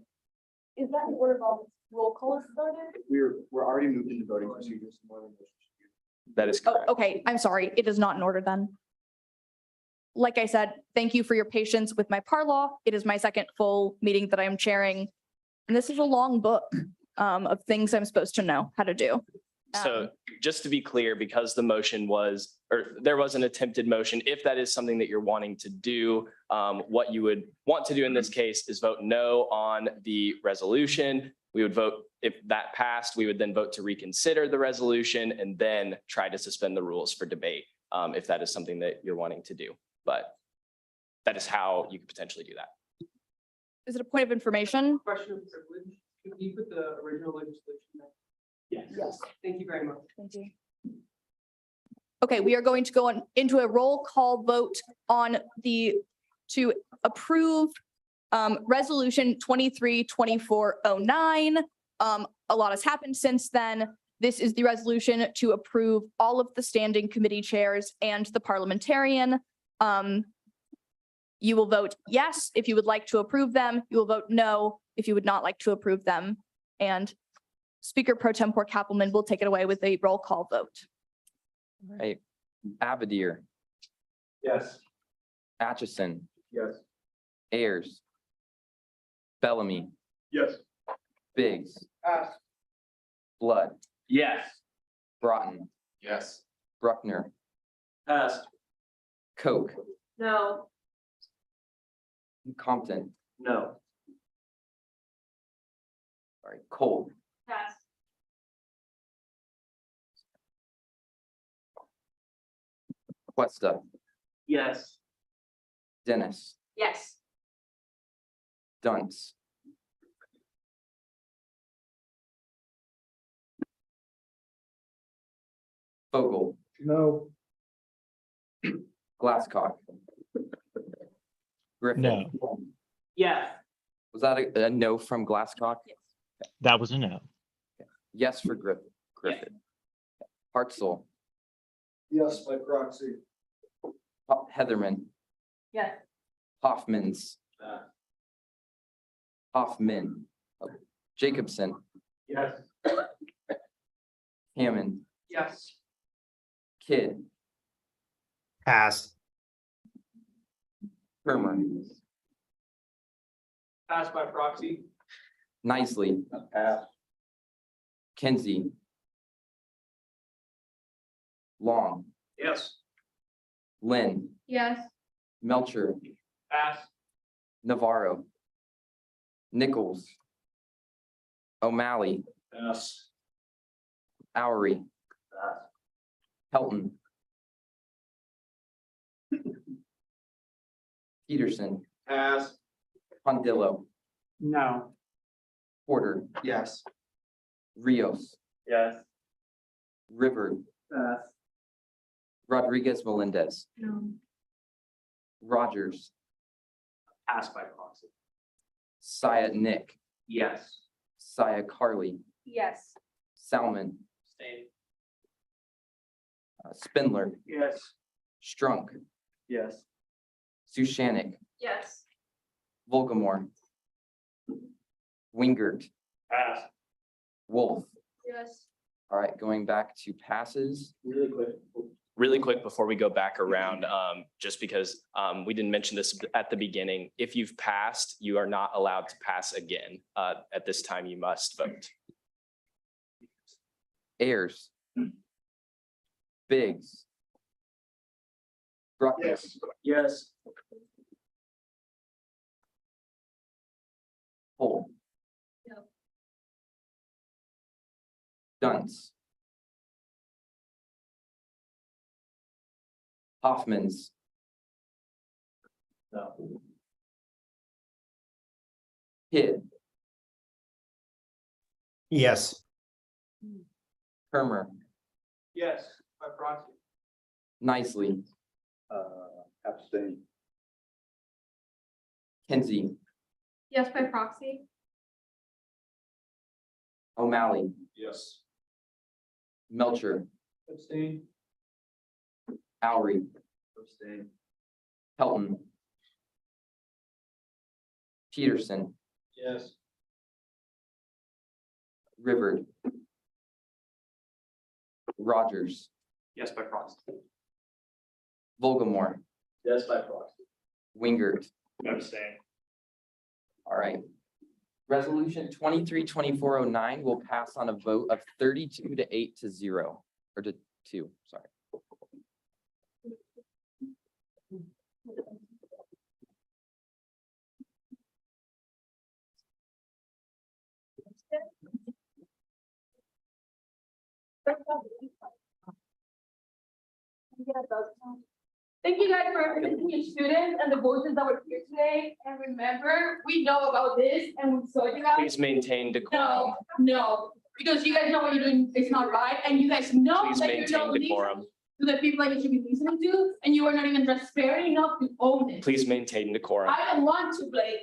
S2: that an order of all? roll call is started?
S5: We're already moved into voting procedures.
S11: That is
S2: Oh,
S11: correct.
S2: okay, I'm sorry. It is not in order then. Like I said, thank you for your patience with my parlaw. It is my second full meeting that I am chairing. And this is a long book of things I'm supposed to know how to do.
S11: So just to be clear, because the motion was, or there was an attempted motion, if that is something that you're wanting to do, what you would want to do in this case is vote no on the resolution. We would vote, if that passed, we would then vote to reconsider the resolution and then try to suspend the rules for debate, if that is something that you're wanting to do. But that is how you could potentially do that.
S2: Is it a point of information?
S18: Question of privilege. Can you put the original legislation there?
S2: Yes.
S18: Thank you very much.
S2: Thank you. Okay, we are going to go on into a roll call vote on to approve resolution 23-2409. A lot has happened since then. This is the resolution to approve all of the standing committee chairs and the parliamentarian. You will vote yes if you would like to approve them. You will vote no if you would not like to approve them. And Speaker Pro Tempore Kappelman will take it away with a roll call vote.
S16: Right. Abadir,
S18: Yes.
S16: Atchison,
S18: Yes.
S16: Ayers, Bellamy,
S4: Yes.
S16: Biggs,
S18: Pass.
S16: Blood,
S18: Yes.
S16: Broughton,
S18: Yes.
S16: Bruckner,
S18: Pass.
S16: Coke,
S13: No.
S16: Compton,
S18: No.
S16: sorry, Cole,
S13: Pass.
S16: Questa,
S18: Yes.
S16: Dennis,
S13: Yes.
S16: Dunce, Vogel,
S18: No.
S16: Glasscock, Griffin.
S18: Yes.
S16: Was that a no from Glasscock?
S21: That was a no.
S16: Yes for Griffin. Hartzell,
S18: Yes, by proxy.
S16: Heatherman,
S13: Yes.
S16: Hoffman's, Hoffman, Jacobson,
S18: Yes.
S16: Hammond,
S18: Yes.
S16: Kidd,
S21: Pass.
S16: Hermer,
S18: Pass by proxy.
S16: Nisley,
S18: Pass.
S16: Kinsey, Long,
S18: Yes.
S16: Lynn,
S12: Yes.
S16: Melcher,
S18: Pass.
S16: Navarro, Nichols, O'Malley,
S18: Pass.
S16: Oury,
S18: Pass.
S16: Helton, Peterson,
S18: Pass.
S16: Pondillo,
S3: No.
S16: Porter,
S5: Yes.
S16: Rios,
S18: Yes.
S16: River,
S18: Pass.
S16: Rodriguez Melendez,
S13: No.
S16: Rogers,
S18: Pass by proxy.
S16: Syed Nick,
S18: Yes.
S16: Syed Carly,
S13: Yes.
S16: Salmon,
S18: Stay.
S16: Spindler,
S18: Yes.
S16: Strunk,
S18: Yes.
S16: Sushanik,
S13: Yes.
S16: Volgamore, Wingert,
S18: Pass.
S16: Wolf.
S12: Yes.
S16: All right, going back to passes.
S11: Really quick before we go back around, just because we didn't mention this at the beginning, if you've passed, you are not allowed to pass again. At this time, you must vote.
S16: Ayers, Biggs, Bruckner,
S18: Yes.
S16: Cole,
S12: No.
S16: Dunce, Hoffman's,
S18: No.
S16: Kidd,
S21: Yes.
S16: Hermer,
S18: Yes, by proxy.
S16: Nisley,
S18: Abstain.
S16: Kinsey,
S12: Yes, by proxy.
S16: O'Malley,
S18: Yes.
S16: Melcher,
S18: Abstain.
S16: Oury,
S18: Abstain.
S16: Helton, Peterson,
S18: Yes.
S16: Rivard. Rogers,
S14: Yes, by proxy.
S16: Volgamore,
S14: Yes, by proxy.
S16: Wingert.
S14: Abstain.
S16: All right. Resolution 23-2409 will pass on a vote of 32 to 8 to 0, or to 2, sorry.
S12: Thank you guys for representing your students and the voices that were here today. And remember, we know about this and we saw you guys.
S11: Please maintain decorum.
S12: No, because you guys know what you're doing is not right, and you guys know
S11: Please
S12: that you're
S11: maintain
S12: not listening
S11: decorum.
S12: to the people that you should be listening to, and you are not even transparent enough to own it.
S11: Please maintain decorum.
S12: I don't want to, Blake.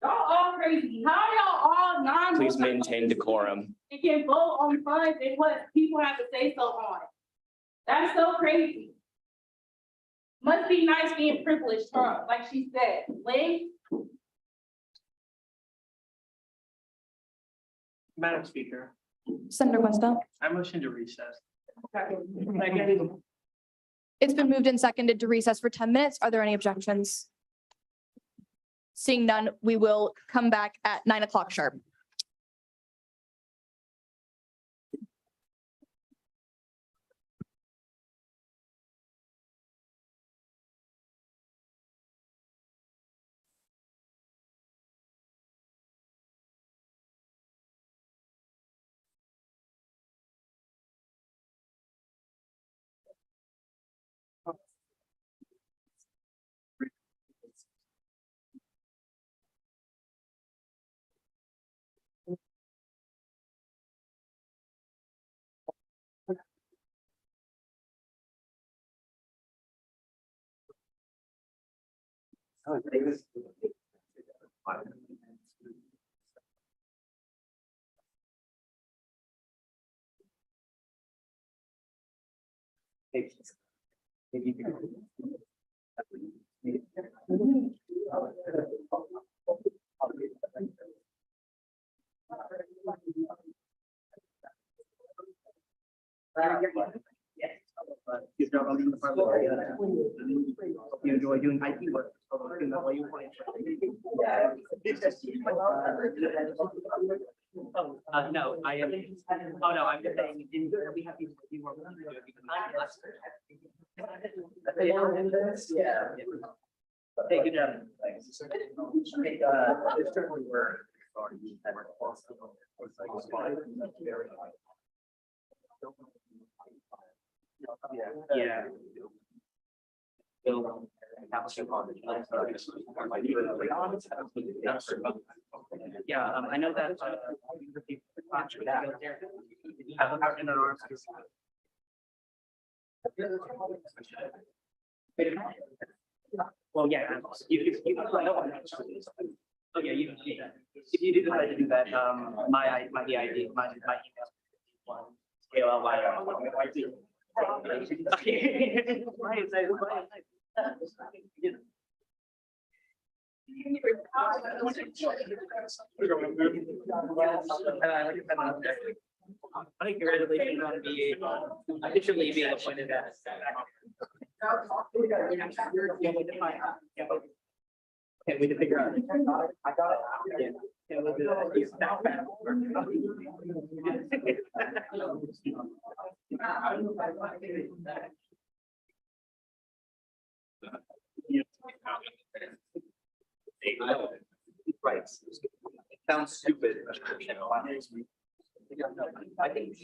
S12: Y'all all crazy. How y'all all non?
S11: Please maintain decorum.
S12: You can vote on funds and what people have to say so on. That's so crazy. Must be nice being privileged, huh? Like she said, Blake.
S14: Madam Speaker,
S2: Senator Questa.
S14: I motion to recess.
S2: It's been moved and seconded to recess for 10 minutes. Are there any objections? Seeing none, we will come back at 9 o'clock sharp.
S14: You enjoy doing IT work. No, I am. Oh, no, I'm just saying, we have people who work. Yeah. Hey, good job. Thanks. It's certainly were. Yeah. Yeah, I know that. Well, yeah. Okay, if you do decide to do that, my EID, my email. I think congratulations on being officially being appointed as. Can we figure out? I got it. Yeah. Can we do that? Right. Sounds stupid. I think.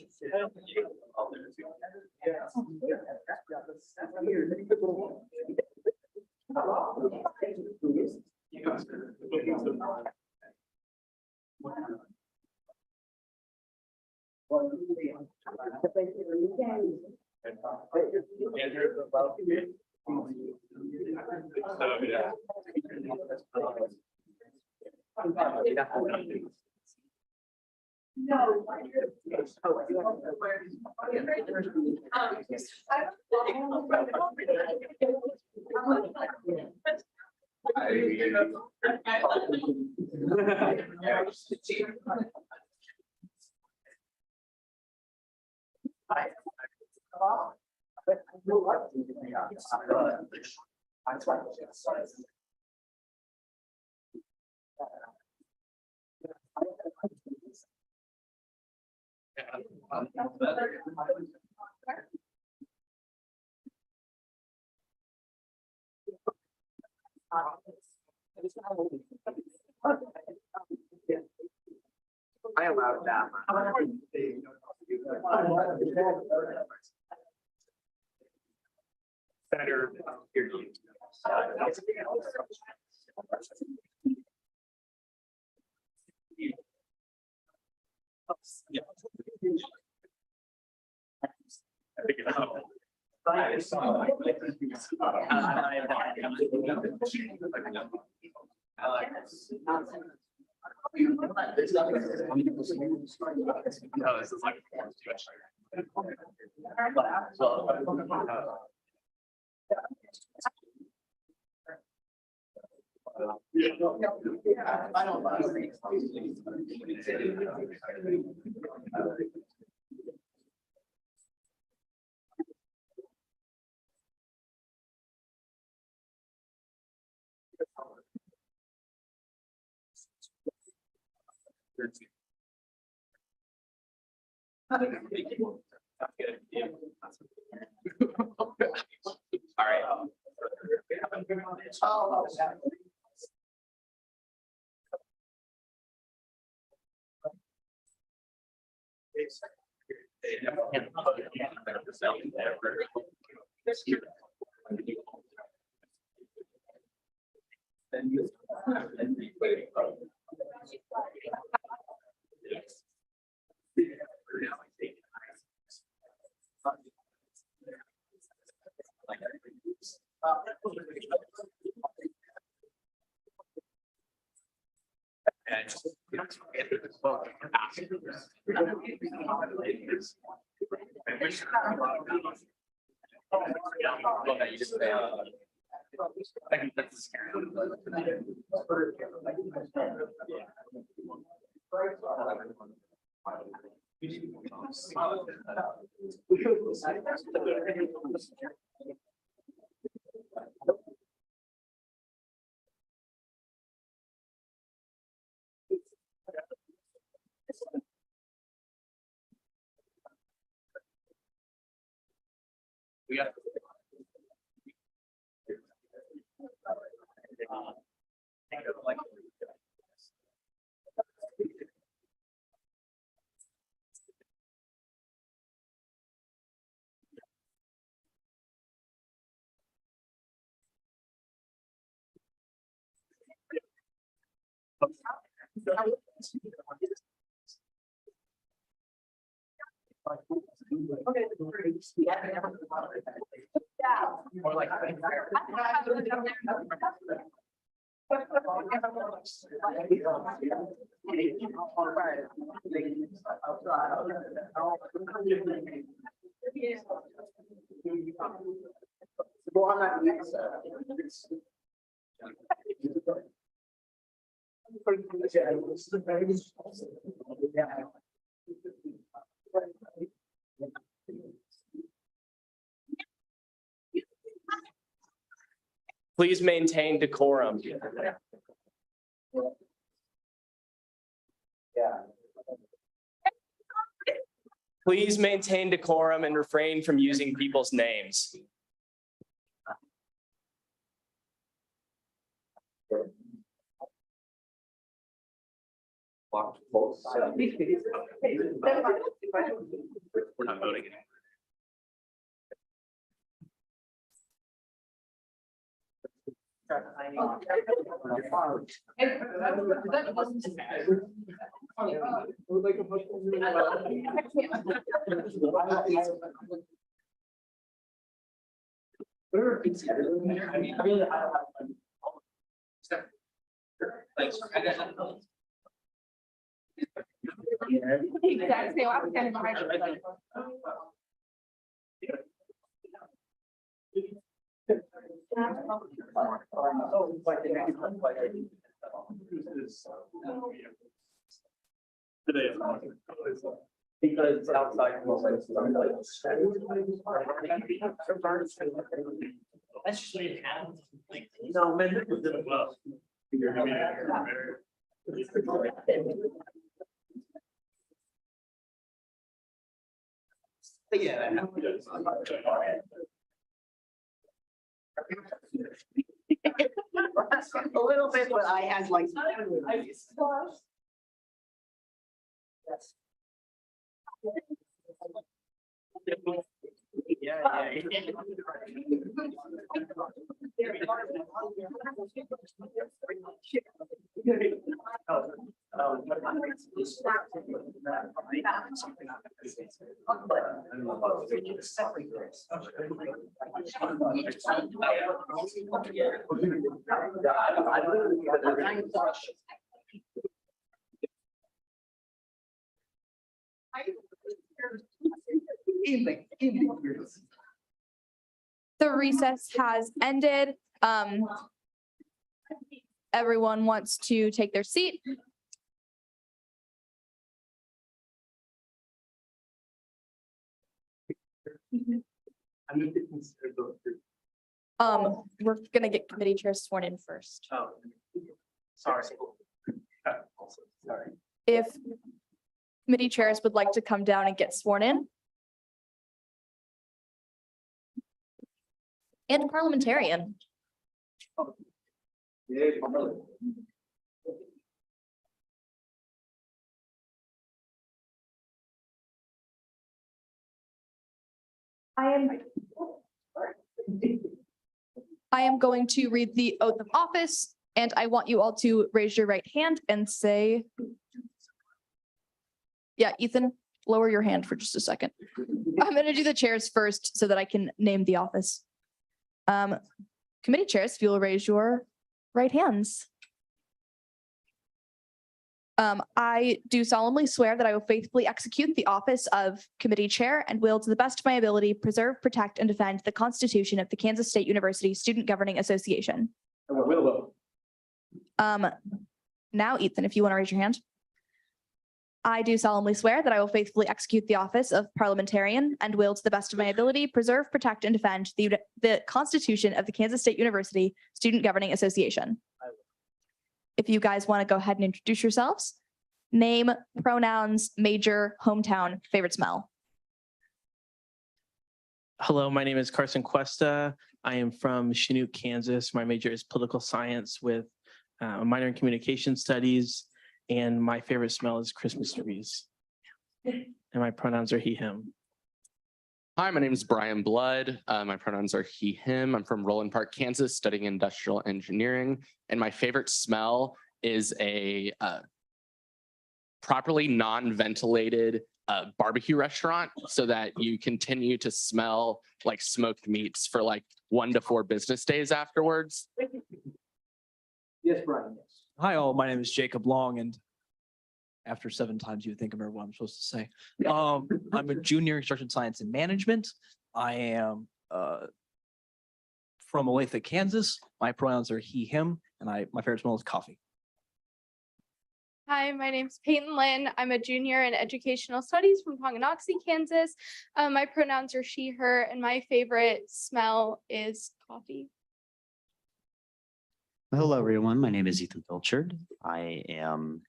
S5: I allowed that. Senator, here you. All right. We got. Or like. Well, I'm not.
S11: Please maintain decorum. Please maintain decorum and refrain from using people's names.
S5: We're not voting anymore.
S12: Exactly. I was kind of right.
S5: Today.
S14: Because it's outside. That's just what it happens. No, man, this was doing well. Yeah.
S7: A little bit, but I had like.
S2: The recess has ended. Everyone wants to take their seat. We're gonna get committee chairs sworn in first.
S14: Sorry. Sorry.
S2: If committee chairs would like to come down and get sworn in. And parliamentarian. I am going to read the oath of office, and I want you all to raise your right hand and say. Yeah, Ethan, lower your hand for just a second. I'm going to do the chairs first so that I can name the office. Committee chairs, if you will raise your right hands. I do solemnly swear that I will faithfully execute the office of committee chair and will, to the best of my ability, preserve, protect, and defend the Constitution of the Kansas State University Student Governing Association. Now, Ethan, if you want to raise your hand. I do solemnly swear that I will faithfully execute the office of parliamentarian and will, to the best of my ability, preserve, protect, and defend the Constitution of the Kansas State University Student Governing Association. If you guys want to go ahead and introduce yourselves, name, pronouns, major, hometown, favorite smell.
S14: Hello, my name is Carson Cuesta. I am from Chinook, Kansas. My major is political science with a minor in communication studies. And my favorite smell is Christmas trees. And my pronouns are he, him.
S22: Hi, my name is Brian Blood. My pronouns are he, him. I'm from Roland Park, Kansas, studying industrial engineering. And my favorite smell is a properly non-ventilated barbecue restaurant so that you continue to smell like smoked meats for like 1 to 4 business days afterwards.
S18: Yes, Brian. Hi, all. My name is Jacob Long, and after 7 times, you would think I remember what I'm supposed to say. I'm a junior in construction science and management. I am from Olathe, Kansas. My pronouns are he, him, and my favorite smell is coffee.
S12: Hi, my name's Peyton Lynn. I'm a junior in educational studies from Tonganoxie, Kansas. My pronouns are she, her, and my favorite smell is coffee.
S23: Hello, everyone. My name is Ethan Pilchard. I am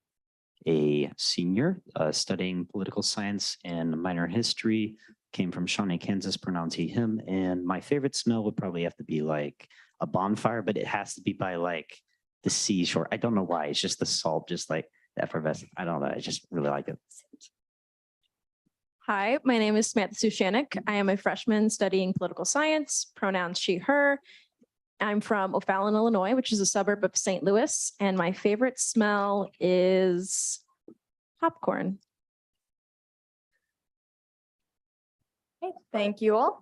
S23: a senior studying political science and minor history. Came from Shawnee, Kansas, pronounced he, him. And my favorite smell would probably have to be like a bonfire, but it has to be by like the seashore. I don't know why. It's just the salt, just like the effervescent. I don't know. I just really like it.
S24: Hi, my name is Samantha Sushanik. I am a freshman studying political science, pronouns she, her. I'm from O'Fallon, Illinois, which is a suburb of St. Louis, and my favorite smell is popcorn.
S2: Okay, thank you all.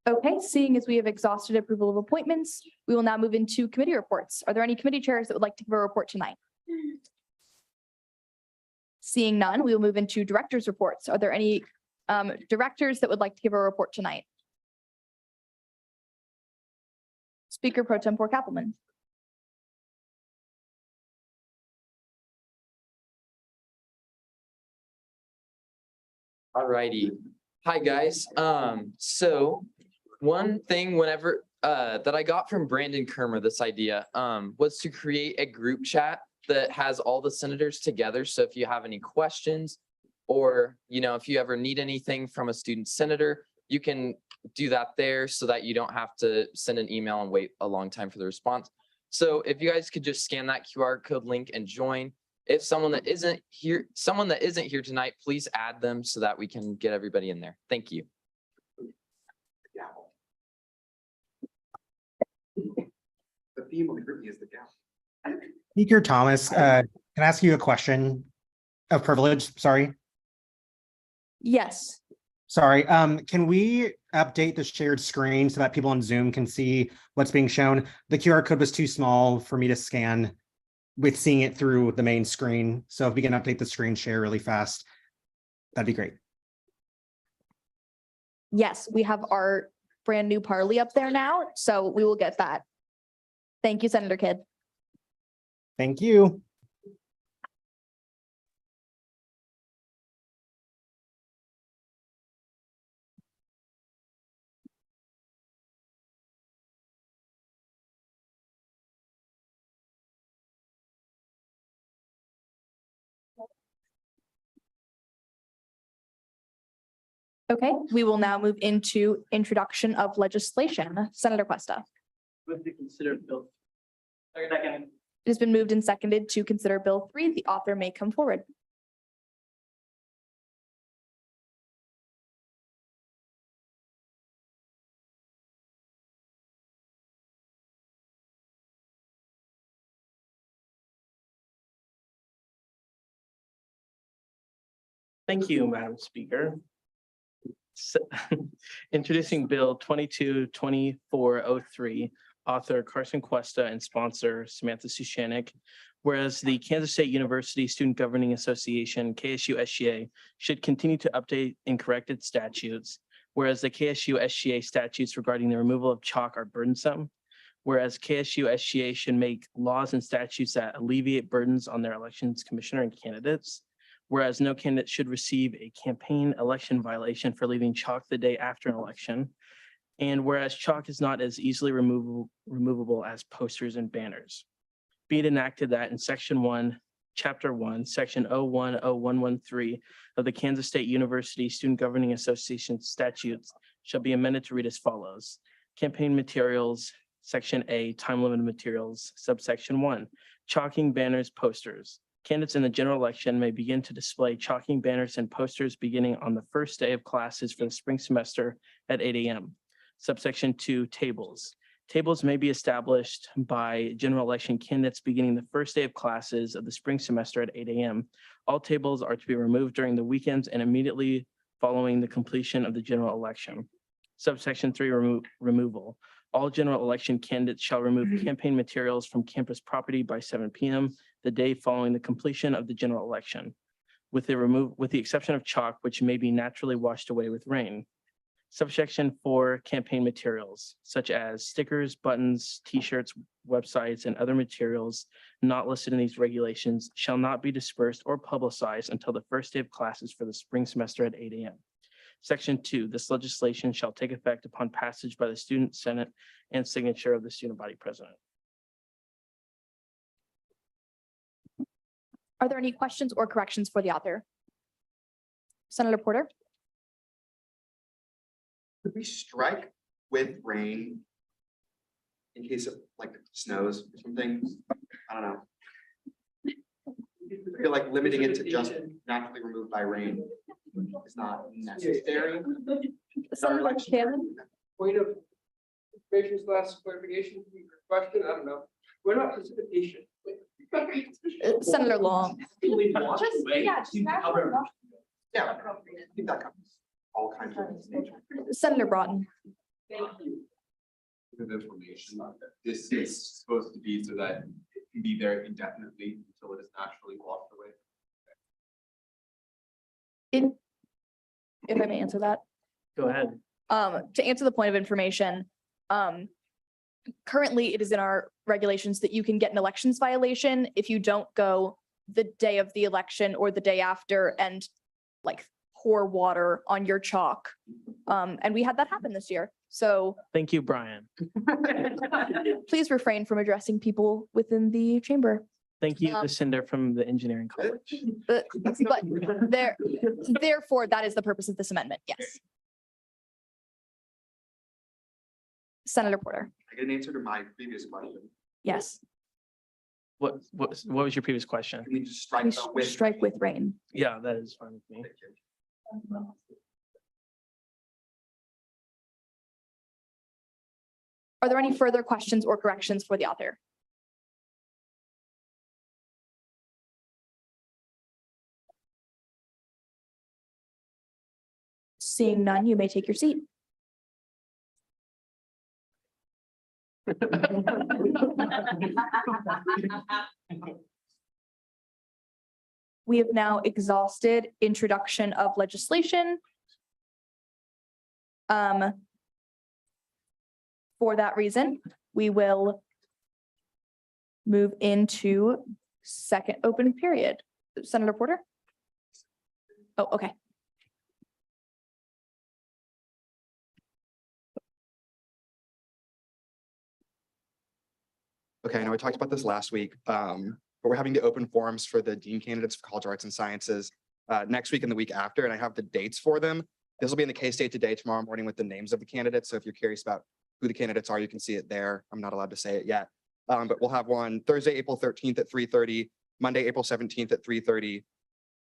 S2: Okay, seeing as we have exhausted approval of appointments, we will now move into committee reports. Are there any committee chairs that would like to give a report tonight? Seeing none, we will move into directors' reports. Are there any directors that would like to give a report tonight? Speaker Pro Tempore Kappelman.
S16: Alrighty. Hi, guys. So one thing whenever that I got from Brandon Kermer, this idea was to create a group chat that has all the senators together. So if you have any questions or, if you ever need anything from a student senator, you can do that there so that you don't have to send an email and wait a long time for the response. So if you guys could just scan that QR code link and join. If someone that isn't here tonight, please add them so that we can get everybody in there. Thank you.
S5: The theme of the group is the gap.
S21: Speaker Thomas, can I ask you a question of privilege? Sorry.
S2: Yes.
S21: Sorry. Can we update the shared screen so that people on Zoom can see what's being shown? The QR code was too small for me to scan with seeing it through the main screen. So if we can update the screen share really fast, that'd be great.
S2: Yes, we have our brand new Parley up there now, so we will get that. Thank you, Senator Kidd.
S21: Thank you.
S2: Okay, we will now move into introduction of legislation. Senator Questa.
S14: Move to consider bill. Second.
S2: It has been moved and seconded to consider Bill 3. The author may come forward.
S1: Thank you, Madam Speaker. Introducing Bill 22-2403, author Carson Cuesta and sponsor Samantha Sushanik. Whereas the Kansas State University Student Governing Association, KSU SGA, should continue to update and correct its statutes. Whereas the KSU SGA statutes regarding the removal of chalk are burdensome. Whereas KSU SGA should make laws and statutes that alleviate burdens on their elections commissioner and candidates. Whereas no candidate should receive a campaign election violation for leaving chalk the day after an election. And whereas chalk is not as easily removable as posters and banners. Be it enacted that in Section 1, Chapter 1, Section 010113 of the Kansas State University Student Governing Association statutes shall be amended to read as follows. Campaign materials, Section A, time limited materials, subsection 1, chalking banners, posters. Candidates in the general election may begin to display chalking banners and posters beginning on the first day of classes for the spring semester at 8 a.m. Subsection 2, tables. Tables may be established by general election candidates beginning the first day of classes of the spring semester at 8 a.m. All tables are to be removed during the weekends and immediately following the completion of the general election. Subsection 3, removal. All general election candidates shall remove campaign materials from campus property by 7 p.m. the day following the completion of the general election, with the exception of chalk, which may be naturally washed away with rain. Subsection 4, campaign materials, such as stickers, buttons, t-shirts, websites, and other materials not listed in these regulations shall not be dispersed or publicized until the first day of classes for the spring semester at 8 a.m. Section 2, this legislation shall take effect upon passage by the Student Senate and signature of the student body president.
S2: Are there any questions or corrections for the author? Senator Porter.
S5: Could we strike with rain in case of like snows or something? I don't know. I feel like limiting it to just naturally removed by rain is not necessary.
S2: Senator Shannon.
S6: Point of information last clarification question. I don't know. We're not precipitation.
S2: Senator Long.
S5: Yeah, I think that comes all kinds of nature.
S2: Senator Broughton.
S6: Thank you.
S8: Of information. This is supposed to be so that it can be there indefinitely until it is naturally washed away.
S2: If I may answer that.
S1: Go ahead.
S2: To answer the point of information, currently it is in our regulations that you can get an elections violation if you don't go the day of the election or the day after and like pour water on your chalk. And we had that happen this year. So
S1: Thank you, Brian.
S2: please refrain from addressing people within the chamber.
S1: Thank you, Lucinda from the engineering college.
S2: But therefore, that is the purpose of this amendment. Yes. Senator Porter.
S5: I get an answer to my previous question.
S2: Yes.
S1: What was your previous question?
S5: Can we just strike
S2: We
S5: out with?
S2: strike with rain.
S1: Yeah, that is fine with me.
S5: Thank you.
S2: Are there any further questions or corrections for the author? Seeing none, you may take your seat. We have now exhausted introduction of legislation. For that reason, we will move into second open period. Senator Porter? Oh, okay.
S5: Okay, I know we talked about this last week, but we're having the open forums for the dean candidates for College of Arts and Sciences next week and the week after, and I have the dates for them. This will be in the K-State Today tomorrow morning with the names of the candidates. So if you're curious about who the candidates are, you can see it there. I'm not allowed to say it yet. But we'll have one Thursday, April 13th at 3:30, Monday, April 17th at 3:30,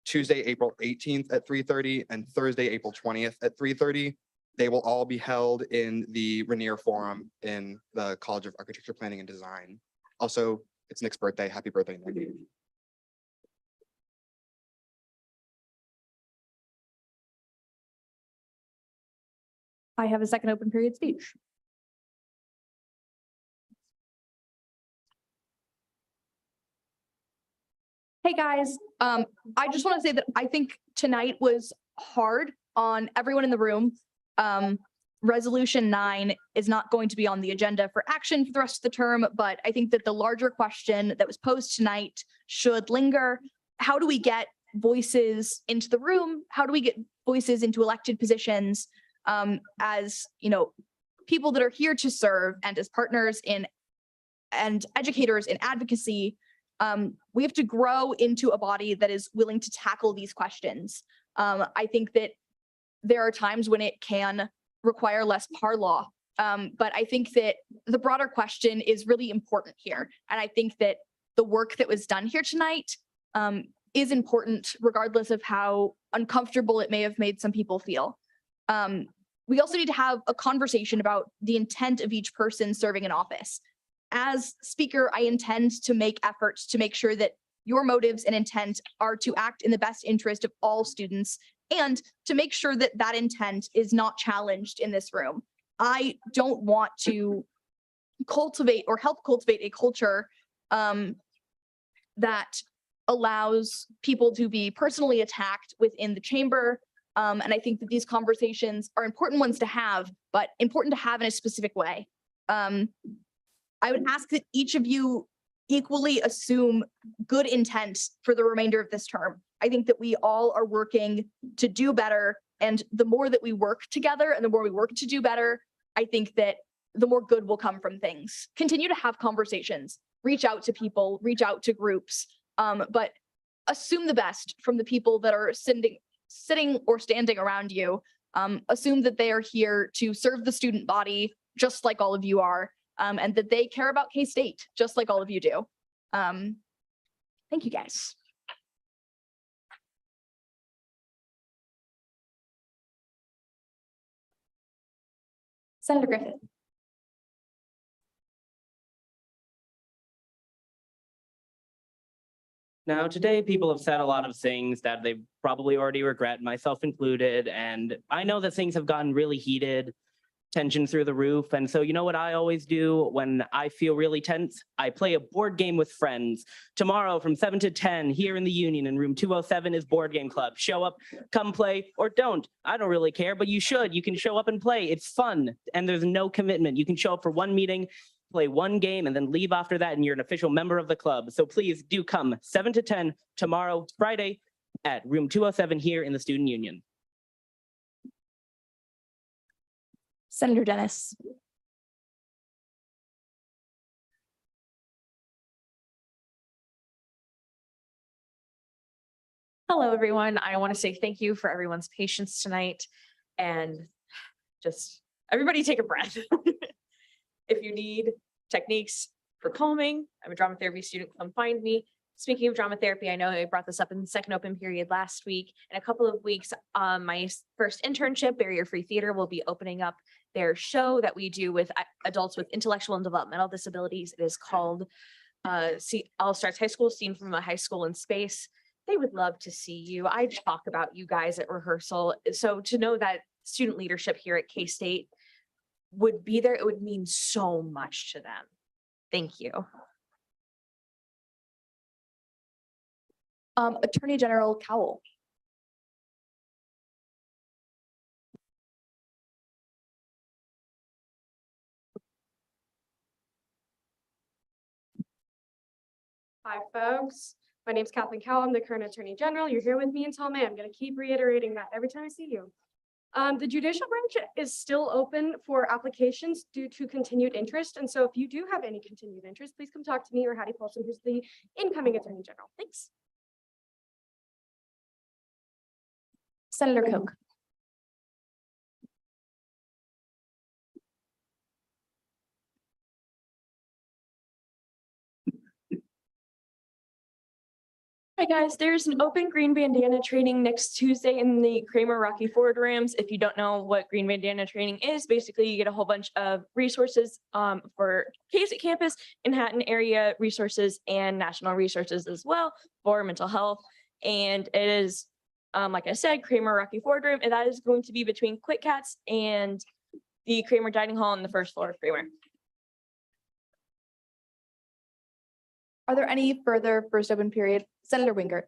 S5: Tuesday, April 18th at 3:30, and Thursday, April 20th at 3:30. They will all be held in the Rainier Forum in the College of Architecture, Planning and Design. Also, it's Nick's birthday. Happy birthday, Nick.
S2: I have a second open period speech. Hey, guys, I just want to say that I think tonight was hard on everyone in the room. Resolution 9 is not going to be on the agenda for action for the rest of the term, but I think that the larger question that was posed tonight should linger. How do we get voices into the room? How do we get voices into elected positions? As you know, people that are here to serve and as partners in and educators in advocacy, we have to grow into a body that is willing to tackle these questions. I think that there are times when it can require less parlaw, but I think that the broader question is really important here. And I think that the work that was done here tonight is important, regardless of how uncomfortable it may have made some people feel. We also need to have a conversation about the intent of each person serving in office. As speaker, I intend to make efforts to make sure that your motives and intent are to act in the best interest of all students and to make sure that that intent is not challenged in this room. I don't want to cultivate or help cultivate a culture that allows people to be personally attacked within the chamber. And I think that these conversations are important ones to have, but important to have in a specific way. I would ask that each of you equally assume good intent for the remainder of this term. I think that we all are working to do better. And the more that we work together and the more we work to do better, I think that the more good will come from things. Continue to have conversations, reach out to people, reach out to groups, but assume the best from the people that are sitting or standing around you. Assume that they are here to serve the student body, just like all of you are, and that they care about K-State, just like all of you do. Thank you, guys. Senator Griffith.
S14: Now, today, people have said a lot of things that they probably already regret, myself included, and I know that things have gotten really heated, tension through the roof, and so you know what I always do when I feel really tense? I play a board game with friends. Tomorrow from 7 to 10 here in the Union in room 207 is Board Game Club. Show up, come play, or don't. I don't really care, but you should. You can show up and play. It's fun, and there's no commitment. You can show up for one meeting, play one game, and then leave after that, and you're an official member of the club. So please do come 7 to 10 tomorrow, Friday, at room 207 here in the Student Union.
S2: Senator Dennis.
S9: Hello, everyone. I want to say thank you for everyone's patience tonight and just everybody take a breath. If you need techniques for calming, I'm a drama therapy student, come find me. Speaking of drama therapy, I know I brought this up in the second open period last week. In a couple of weeks, my first internship, Barrier Free Theater, will be opening up their show that we do with adults with intellectual and developmental disabilities. It is called All Stars High School, Seen from a High School in Space. They would love to see you. I talk about you guys at rehearsal. So to know that student leadership here at K-State would be there, it would mean so much to them. Thank you.
S2: Attorney General Cowell.
S10: Hi, folks. My name is Kathleen Cowell. I'm the current Attorney General. You're here with me until May. I'm going to keep reiterating that every time I see you. The judicial branch is still open for applications due to continued interest. And so if you do have any continued interest, please come talk to me or Hattie Paulson, who's the incoming Attorney General. Thanks.
S2: Senator Koch.
S15: Hi guys, there's an open green bandana training next Tuesday in the Kramer Rocky Ford Rams. If you don't know what green bandana training is, basically you get a whole bunch of resources for K-State campus, Manhattan area resources and national resources as well for mental health. And it is, like I said, Kramer Rocky Ford Room, and that is going to be between Quick Cats and the Kramer Dining Hall on the first floor of Kramer.
S2: Are there any further first open period? Senator Wingert.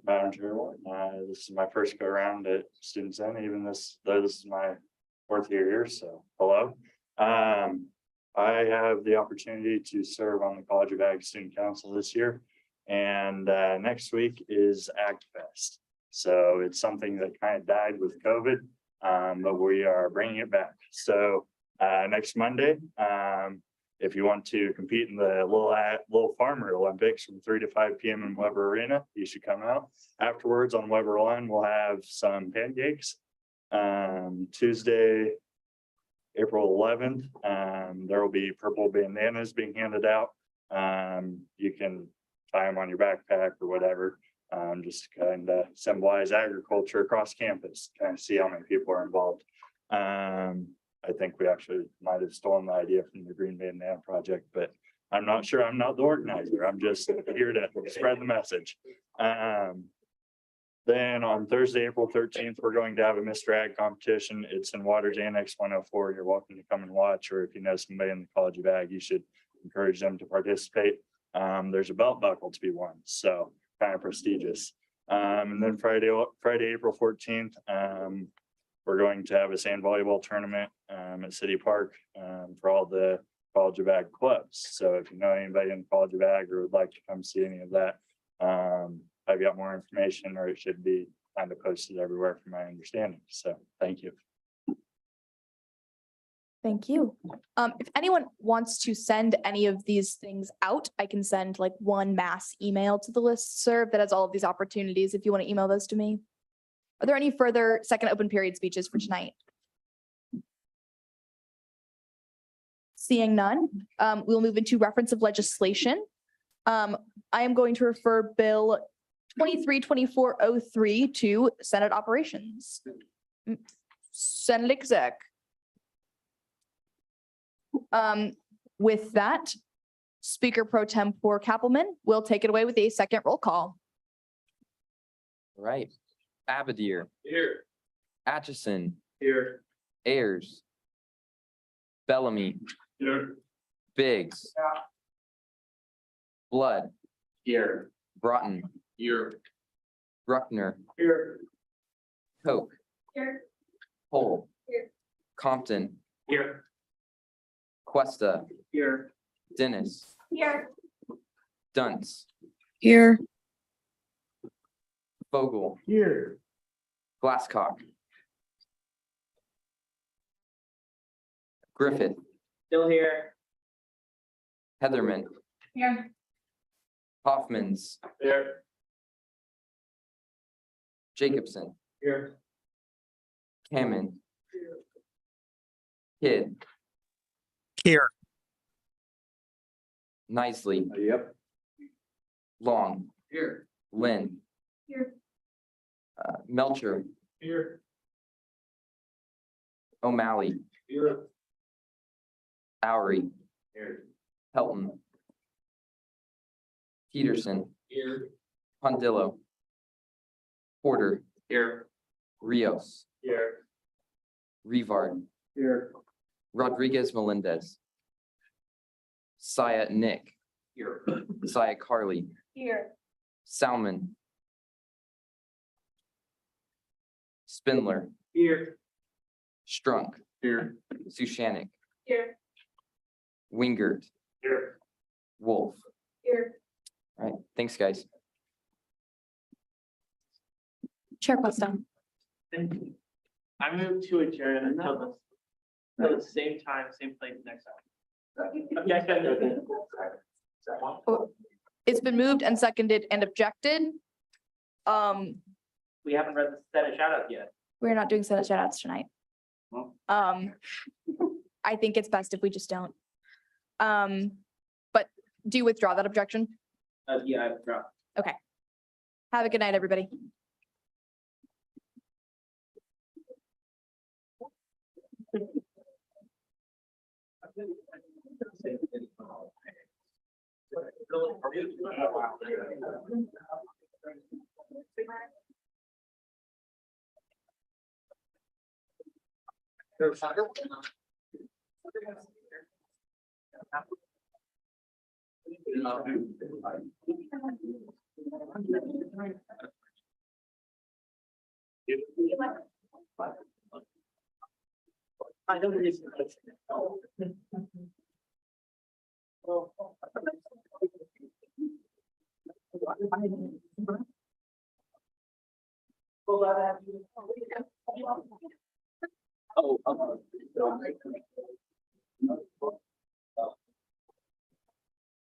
S17: Madam Chairwoman, this is my first go around at Student Senate, even though this is my fourth year here, so hello. I have the opportunity to serve on the College of Ag Student Council this year. And next week is Ag Fest. So it's something that kind of died with COVID, but we are bringing it back. So next Monday, if you want to compete in the Little Farmer Olympics from 3 to 5 p.m. in Weber Arena, you should come out. Afterwards on Weber Lawn, we'll have some pancakes. Tuesday, April 11th, there will be purple bandanas being handed out. You can tie them on your backpack or whatever, just to kind of symbolize agriculture across campus, kind of see how many people are involved. I think we actually might have stolen the idea from the Green Bandana Project, but I'm not sure. I'm not the organizer. I'm just here to spread the message. Then on Thursday, April 13th, we're going to have a Mr. Ag competition. It's in Waters Annex 104. You're welcome to come and watch, or if you know somebody in the College of Ag, you should encourage them to participate. There's a belt buckle to be won, so kind of prestigious. And then Friday, April 14th, we're going to have a sand volleyball tournament at City Park for all the College of Ag clubs. So if you know anybody in the College of Ag or would like to come see any of that, I've got more information, or it should be kind of posted everywhere from my understanding. So thank you.
S2: Thank you. If anyone wants to send any of these things out, I can send like one mass email to the listserv that has all of these opportunities if you want to email those to me. Are there any further second open period speeches for tonight? Seeing none, we'll move into reference of legislation. I am going to refer Bill 232403 to Senate Operations. Senate Exec. With that, Speaker Pro Tempore Kappelman will take it away with a second roll call.
S16: Right. Abadir.
S6: Here.
S16: Atchison.
S6: Here.
S16: Ayers. Bellamy.
S6: Here.
S16: Biggs. Blood,
S8: Here.
S16: Broughton,
S8: Here.
S16: Bruckner,
S8: Here.
S16: Coke,
S12: Here.
S16: Cole,
S12: Here.
S16: Compton,
S8: Here.
S16: Questa,
S8: Here.
S16: Dennis,
S12: Here.
S16: Dunce,
S13: Here.
S16: Vogel,
S8: Here.
S16: Glasscock, Griffith,
S14: Still here.
S16: Heatherman,
S12: Here.
S16: Hoffmans,
S8: Here.
S16: Jacobson,
S8: Here.
S16: Hammond, Kidd,
S21: Here.
S16: Nisley,
S8: Yep.
S16: Long,
S8: Here.
S16: Lynn,
S12: Here.
S16: Melcher,
S8: Here.
S16: O'Malley,
S8: Here.
S16: Lowry,
S8: Here.
S16: Helton, Peterson,
S8: Here.
S16: Pondillo, Porter,
S8: Here.
S16: Rios,
S8: Here.
S16: Revard,
S8: Here.
S16: Rodriguez Melendez, Saya Nick,
S8: Here.
S16: Saya Carly,
S12: Here.
S16: Salmon, Spindler,
S8: Here.
S16: Strunk,
S8: Here.
S16: Sushanik,
S12: Here.
S16: Wingert,
S8: Here.
S16: Wolf.
S12: Here.
S16: All right, thanks, guys.
S2: Chair Questa.
S1: I move to adjourn until the same time, same place next time. Okay.
S2: It's been moved and seconded and objected.
S1: We haven't read the Senate shout out yet.
S2: We're not doing Senate shout outs tonight.
S1: Well.
S2: I think it's best if we just don't. But do you withdraw that objection?
S1: Yeah, I forgot.
S2: Okay. Have a good night, everybody.
S1: I don't really. Oh.